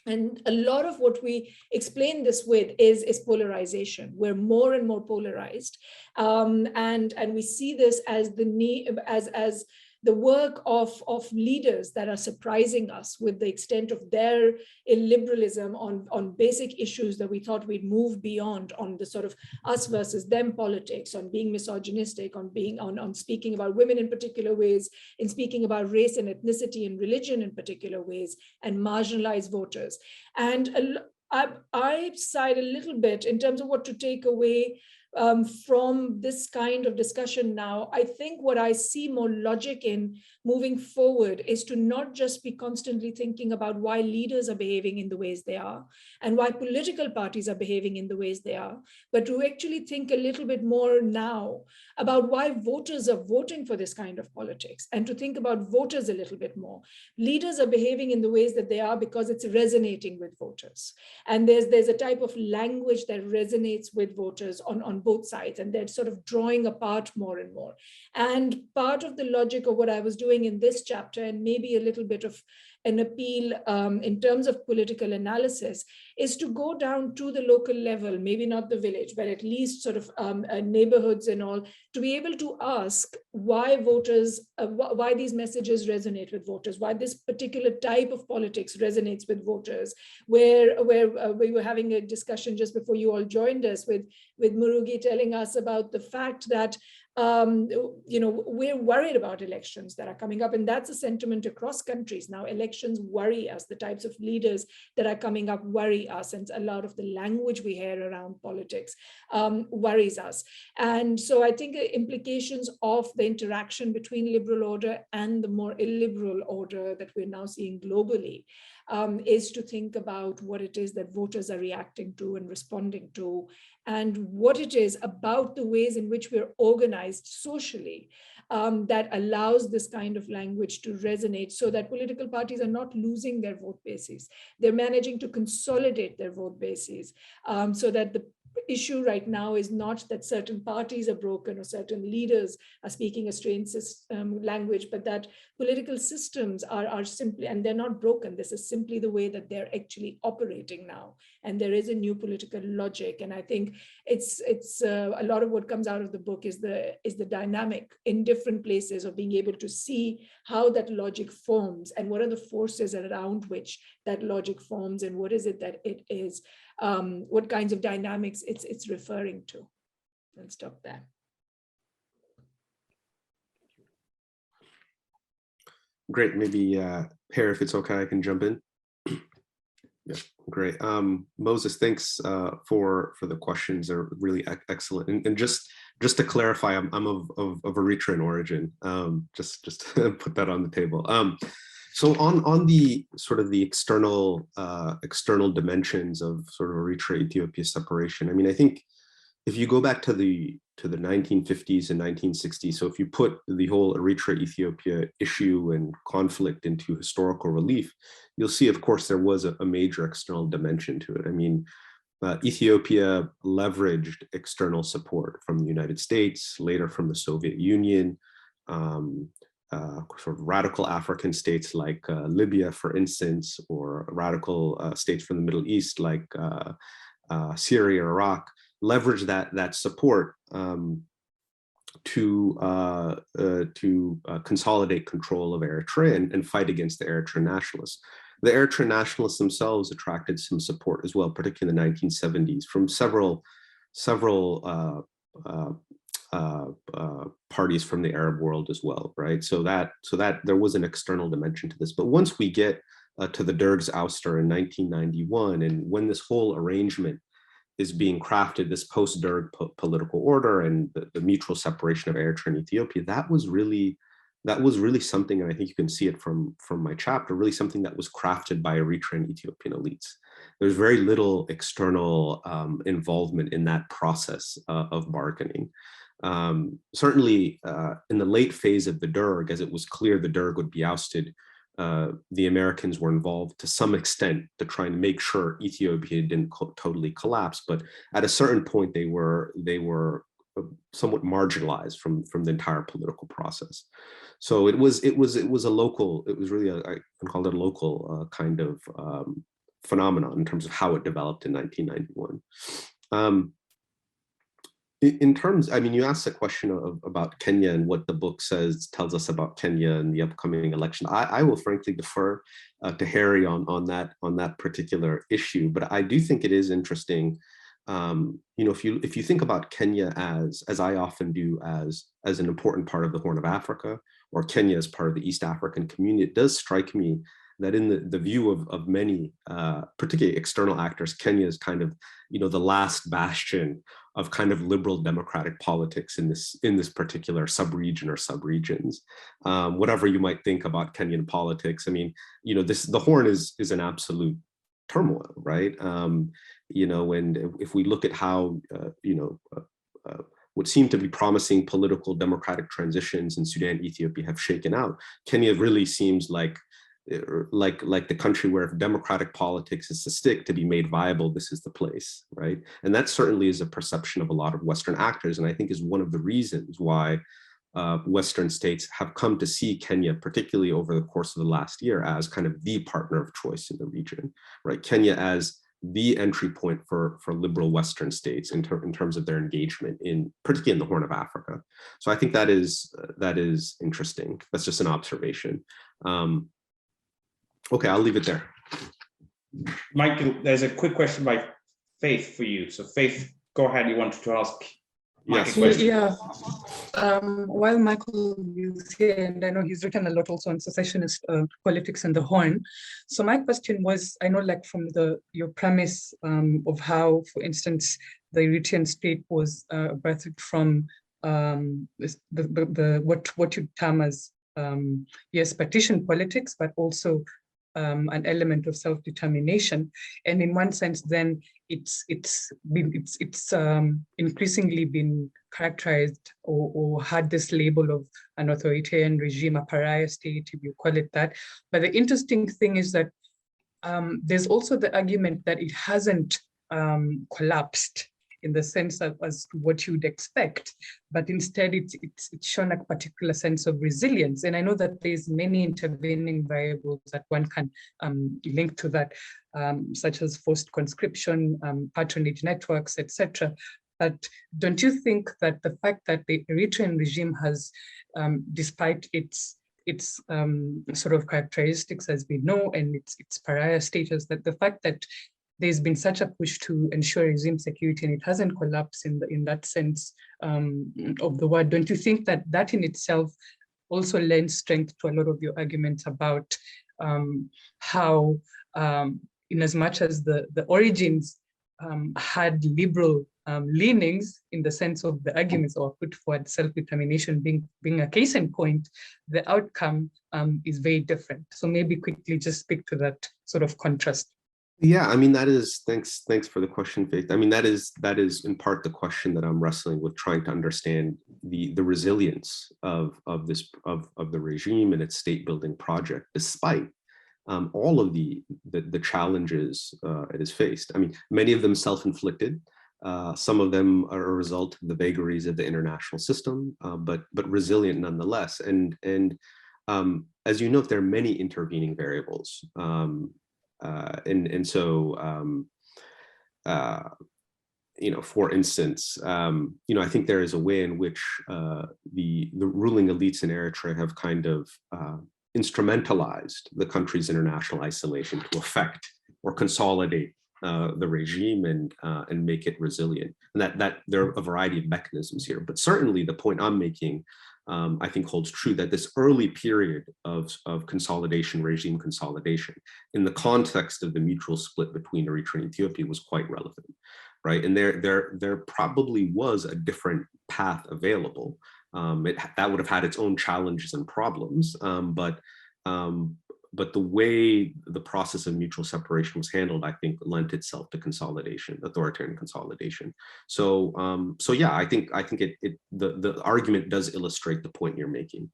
And a lot of what we explain this with is polarization. We're more and more polarized, and we see this as the need, as the work of leaders that are surprising us with the extent of their illiberalism on basic issues that we thought we'd move beyond, on the sort of us versus them politics, on being misogynistic, on speaking about women in particular ways, in speaking about race and ethnicity and religion in particular ways, and marginalized voters. And I side a little bit in terms of what to take away from this kind of discussion now. I think what I see more logic in moving forward is to not just be constantly thinking about why leaders are behaving in the ways they are and why political parties are behaving in the ways they are, but to actually think a little bit more now about why voters are voting for this kind of politics, and to think about voters a little bit more. Leaders are behaving in the ways that they are because it's resonating with voters. And there's a type of language that resonates with voters on both sides, and they're sort of drawing apart more and more. And part of the logic of what I was doing in this chapter, and maybe a little bit of an appeal in terms of political analysis, is to go down to the local level, maybe not the village, but at least sort of neighborhoods and all, to be able to ask why voters, why these messages resonate with voters, why this particular type of politics resonates with voters, where we were having a discussion just before you all joined us with Murugi telling us about the fact that we're worried about elections that are coming up, and that's a sentiment across countries. Now, elections worry us. The types of leaders that are coming up worry us, and a lot of the language we hear around politics worries us. And so I think the implications of the interaction between liberal order and the more illiberal order that we're now seeing globally is to think about what it is that voters are reacting to and responding to, and what it is about the ways in which we're organized socially that allows this kind of language to resonate, so that political parties are not losing their vote bases. They're managing to consolidate their vote bases, so that the issue right now is not that certain parties are broken or certain leaders are speaking a strange language, but that political systems are simply, and they're not broken. This is simply the way that they're actually operating now. And there is a new political logic. And I think it's a lot of what comes out of the book is the dynamic in different places of being able to see how that logic forms and what are the forces around which that logic forms, and what is it that it is, what kinds of dynamics it's referring to. I'll stop there. Great. Maybe Per, if it's okay, I can jump in. Yeah, great. Moses, thanks for the questions. They're really excellent. And just to clarify, I'm of Eritrean origin. Just to put that on the table. So on the sort of the external dimensions of sort of Eritrea-Ethiopia separation, I mean, I think if you go back to the 1950s and 1960s, so if you put the whole Eritrea-Ethiopia issue and conflict into historical relief, you'll see, of course, there was a major external dimension to it. I mean, Ethiopia leveraged external support from the United States, later from the Soviet Union, sort of radical African states like Libya, for instance, or radical states from the Middle East like Syria, Iraq, leverage that support to consolidate control of Eritrea and fight against the Eritrean nationalists. The Eritrean nationalists themselves attracted some support as well, particularly in the 1970s, from several parties from the Arab world as well, right? So that there was an external dimension to this. But once we get to the Derg's ouster in 1991, and when this whole arrangement is being crafted, this post-Derg political order and the mutual separation of Eritrea and Ethiopia, that was really something, and I think you can see it from my chapter, really something that was crafted by Eritrean Ethiopian elites. There's very little external involvement in that process of bargaining. Certainly in the late phase of the Derg, as it was clear the Derg would be ousted, the Americans were involved to some extent to try and make sure Ethiopia didn't totally collapse. But at a certain point, they were somewhat marginalized from the entire political process. So it was really I can call it a local kind of phenomenon in terms of how it developed in 1991. In terms, I mean, you asked a question about Kenya and what the book tells us about Kenya and the upcoming election. I will frankly defer to Harry on that particular issue, but I do think it is interesting. If you think about Kenya as I often do as an important part of the Horn of Africa, or Kenya as part of the East African community, it does strike me that in the view of many, particularly external actors, Kenya is kind of, the last bastion of kind of liberal democratic politics in this particular sub-region or sub-regions. Whatever you might think about Kenyan politics, I mean, the Horn is an absolute turmoil, right? And if we look at how, what seem to be promising political democratic transitions in Sudan, Ethiopia have shaken out, Kenya really seems like the country where if democratic politics is to stick, to be made viable, this is the place, right? And that certainly is a perception of a lot of Western actors, and I think is one of the reasons why Western states have come to see Kenya, particularly over the course of the last year, as kind of the partner of choice in the region, right? Kenya as the entry point for liberal Western states in terms of their engagement particularly in the Horn of Africa. So I think that is interesting. That's just an observation. Okay, I'll leave it there. Michael, there's a quick question by Faith for you. So Faith, go ahead, you wanted to ask. Yes. Yeah. While Michael is here, and I know he's written a lot also on secessionist politics and the Horn. So my question was, I know like from your premise of how, for instance, the Eritrean state was birthed from what you term as yes, partition politics, but also an element of self-determination, and in one sense, then it's increasingly been characterized or had this label of an authoritarian regime, a pariah state, if you call it that. But the interesting thing is that there's also the argument that it hasn't collapsed in the sense of as to what you'd expect, but instead it's shown a particular sense of resilience. And I know that there's many intervening variables that one can link to that, such as forced conscription, patronage networks, etc. But don't you think that the fact that the Eritrean regime has, despite its sort of characteristics as we know, and its pariah status, that the fact that there's been such a push to ensure regime security and it hasn't collapsed in that sense of the word, don't you think that that in itself also lends strength to a lot of your arguments about how, in as much as the origins had liberal leanings in the sense of the arguments that were put forward, self-determination being a case in point, the outcome is very different. So maybe quickly just speak to that sort of contrast. Yeah, I mean, that is, thanks for the question, Faith. I mean, that is in part the question that I'm wrestling with, trying to understand the resilience of the regime and its state building project, despite all of the challenges it has faced. I mean, many of them self-inflicted. Some of them are a result of the vagaries of the international system, but resilient nonetheless. And as you note, there are many intervening variables. So, for instance, I think there is a way in which the ruling elites in Eritrea have kind of instrumentalized the country's international isolation to affect or consolidate the regime and make it resilient. And that there are a variety of mechanisms here, but certainly the point I'm making, I think holds true, that this early period of consolidation, regime consolidation, in the context of the mutual split between Eritrea and Ethiopia was quite relevant, right? And there probably was a different path available. That would have had its own challenges and problems, but the way the process of mutual separation was handled, I think, lent itself to consolidation, authoritarian consolidation. So yeah, I think the argument does illustrate the point you're making.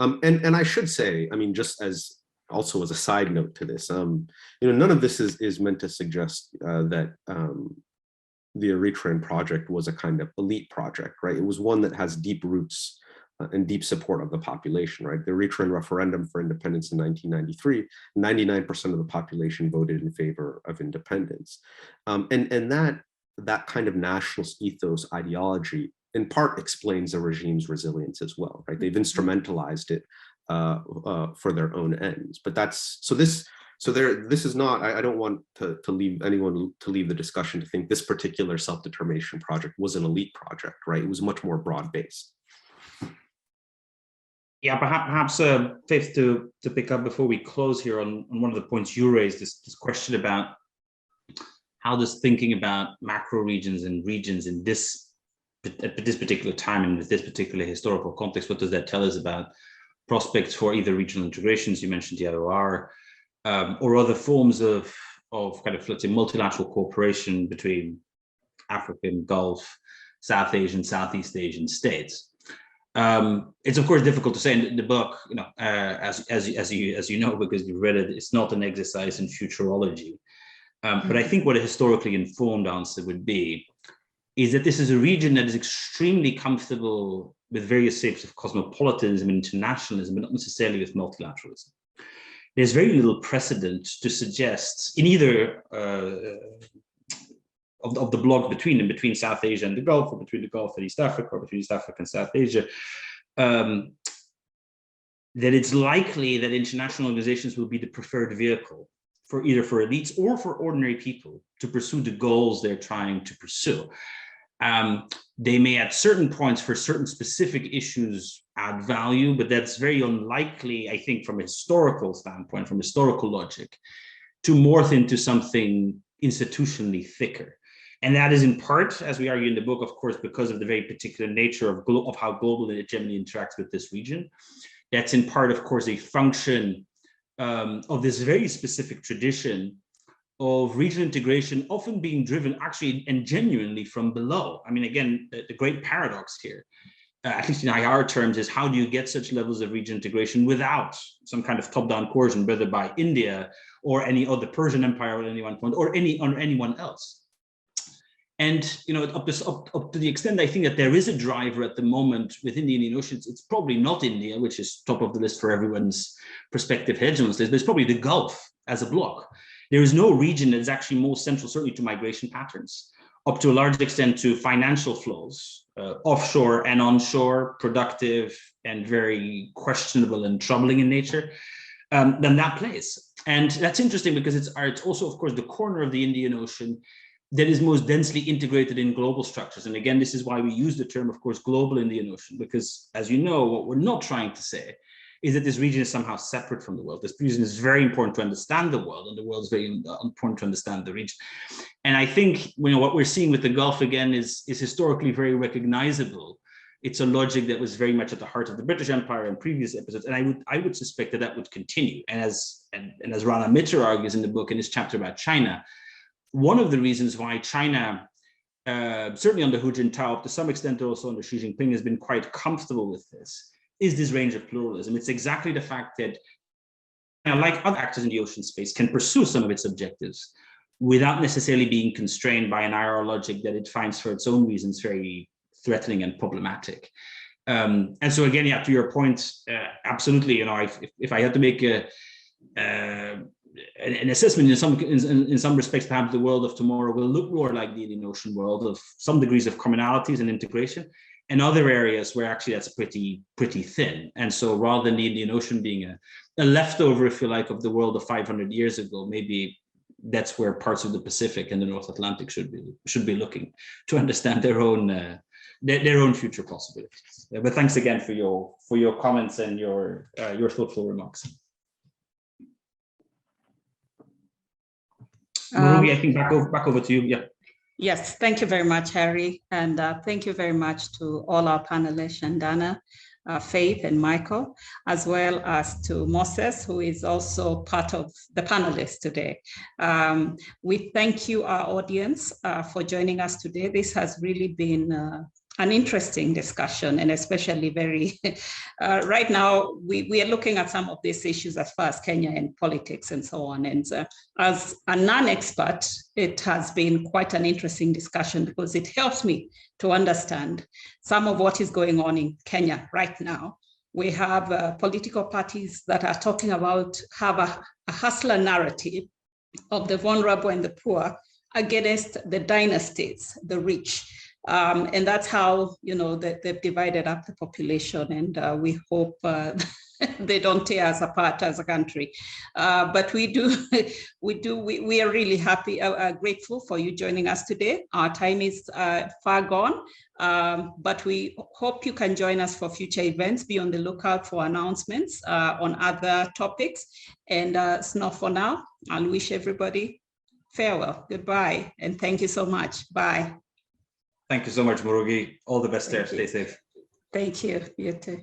And I should say, I mean, just as also as a side note to this, none of this is meant to suggest that the Eritrean project was a kind of elite project, right? It was one that has deep roots and deep support of the population, right? The Eritrean referendum for independence in 1993, 99% of the population voted in favor of independence. And that kind of nationalist ethos ideology in part explains the regime's resilience as well, right? They've instrumentalized it for their own ends. But this is not, I don't want to leave anyone to leave the discussion to think this particular self-determination project was an elite project, right? It was much more broad-based. Yeah, perhaps Faith, to pick up before we close here on one of the points you raised, this question about how does thinking about macro regions and regions in at this particular time and with this particular historical context, what does that tell us about prospects for either regional integrations? You mentioned the IOR, or other forms of kind of, let's say, multilateral cooperation between African, Gulf, South Asian, Southeast Asian states. It's of course difficult to say in the book, as you know, because you've read it. It's not an exercise in futurology, but I think what a historically informed answer would be is that this is a region that is extremely comfortable with various shapes of cosmopolitanism and internationalism, but not necessarily with multilateralism. There's very little precedent to suggest in either of the bloc between South Asia and the Gulf, or between the Gulf and East Africa, or between East Africa and South Asia, that it's likely that international organizations will be the preferred vehicle for either for elites or for ordinary people to pursue the goals they're trying to pursue. They may at certain points for certain specific issues add value, but that's very unlikely, I think, from a historical standpoint, from historical logic, to morph into something institutionally thicker. And that is in part, as we argue in the book, of course, because of the very particular nature of how global hegemony interacts with this region. That's in part, of course, a function of this very specific tradition of regional integration often being driven actually and genuinely from below. I mean, again, the great paradox here, at least in IR terms, is how do you get such levels of regional integration without some kind of top-down coercion, whether by India or any other Persian Empire at any one point, or anyone else. And up to the extent I think that there is a driver at the moment within the Indian Ocean, it's probably not India, which is top of the list for everyone's prospective hegemons list, but it's probably the Gulf as a block. There is no region that is actually more central, certainly to migration patterns, up to a large extent to financial flows, offshore and onshore, productive and very questionable and troubling in nature, than that place. And that's interesting because it's also, of course, the corner of the Indian Ocean that is most densely integrated in global structures. And again, this is why we use the term, of course, global Indian Ocean, because as you know, what we're not trying to say is that this region is somehow separate from the world. This region is very important to understand the world, and the world is very important to understand the region. And I think what we're seeing with the Gulf again is historically very recognizable. It's a logic that was very much at the heart of the British Empire in previous episodes, and I would suspect that would continue. And as Rana Mitter argues in the book in his chapter about China, one of the reasons why China, certainly under Hu Jintao, to some extent also under Xi Jinping, has been quite comfortable with this range of pluralism. It's exactly the fact that, like other actors in the ocean space, can pursue some of its objectives without necessarily being constrained by an IR logic that it finds for its own reasons very threatening and problematic. And so again, yeah, to your point, absolutely, if I had to make an assessment in some respects, perhaps the world of tomorrow will look more like the Indian Ocean world, of some degrees of commonalities and integration, and other areas where actually that's pretty thin. And so rather than the Indian Ocean being a leftover, if you like, of the world of 500 years ago, maybe that's where parts of the Pacific and the North Atlantic should be looking to understand their own future possibilities. But thanks again for your comments and your thoughtful remarks. Murugi, I think back over to you. Yeah. Yes, thank you very much, Harry. And thank you very much to all our panelists, Shandana, Faith, and Michael, as well as to Moses, who is also part of the panelists today. We thank you, our audience, for joining us today. This has really been an interesting discussion, and especially very, right now, we are looking at some of these issues as far as Kenya and politics and so on. And as a non-expert, it has been quite an interesting discussion because it helps me to understand some of what is going on in Kenya right now. We have political parties that are talking about, have a hustler narrative of the vulnerable and the poor against the dynasties, the rich. And that's how, they've divided up the population, and we hope they don't tear us apart as a country. But we are really happy, grateful for you joining us today. Our time is far gone, but we hope you can join us for future events. Be on the lookout for announcements on other topics. And it's not for now. I'll wish everybody farewell, goodbye, and thank you so much. Bye. Thank you so much, Murugi. All the best there. Stay safe. Thank you. You too.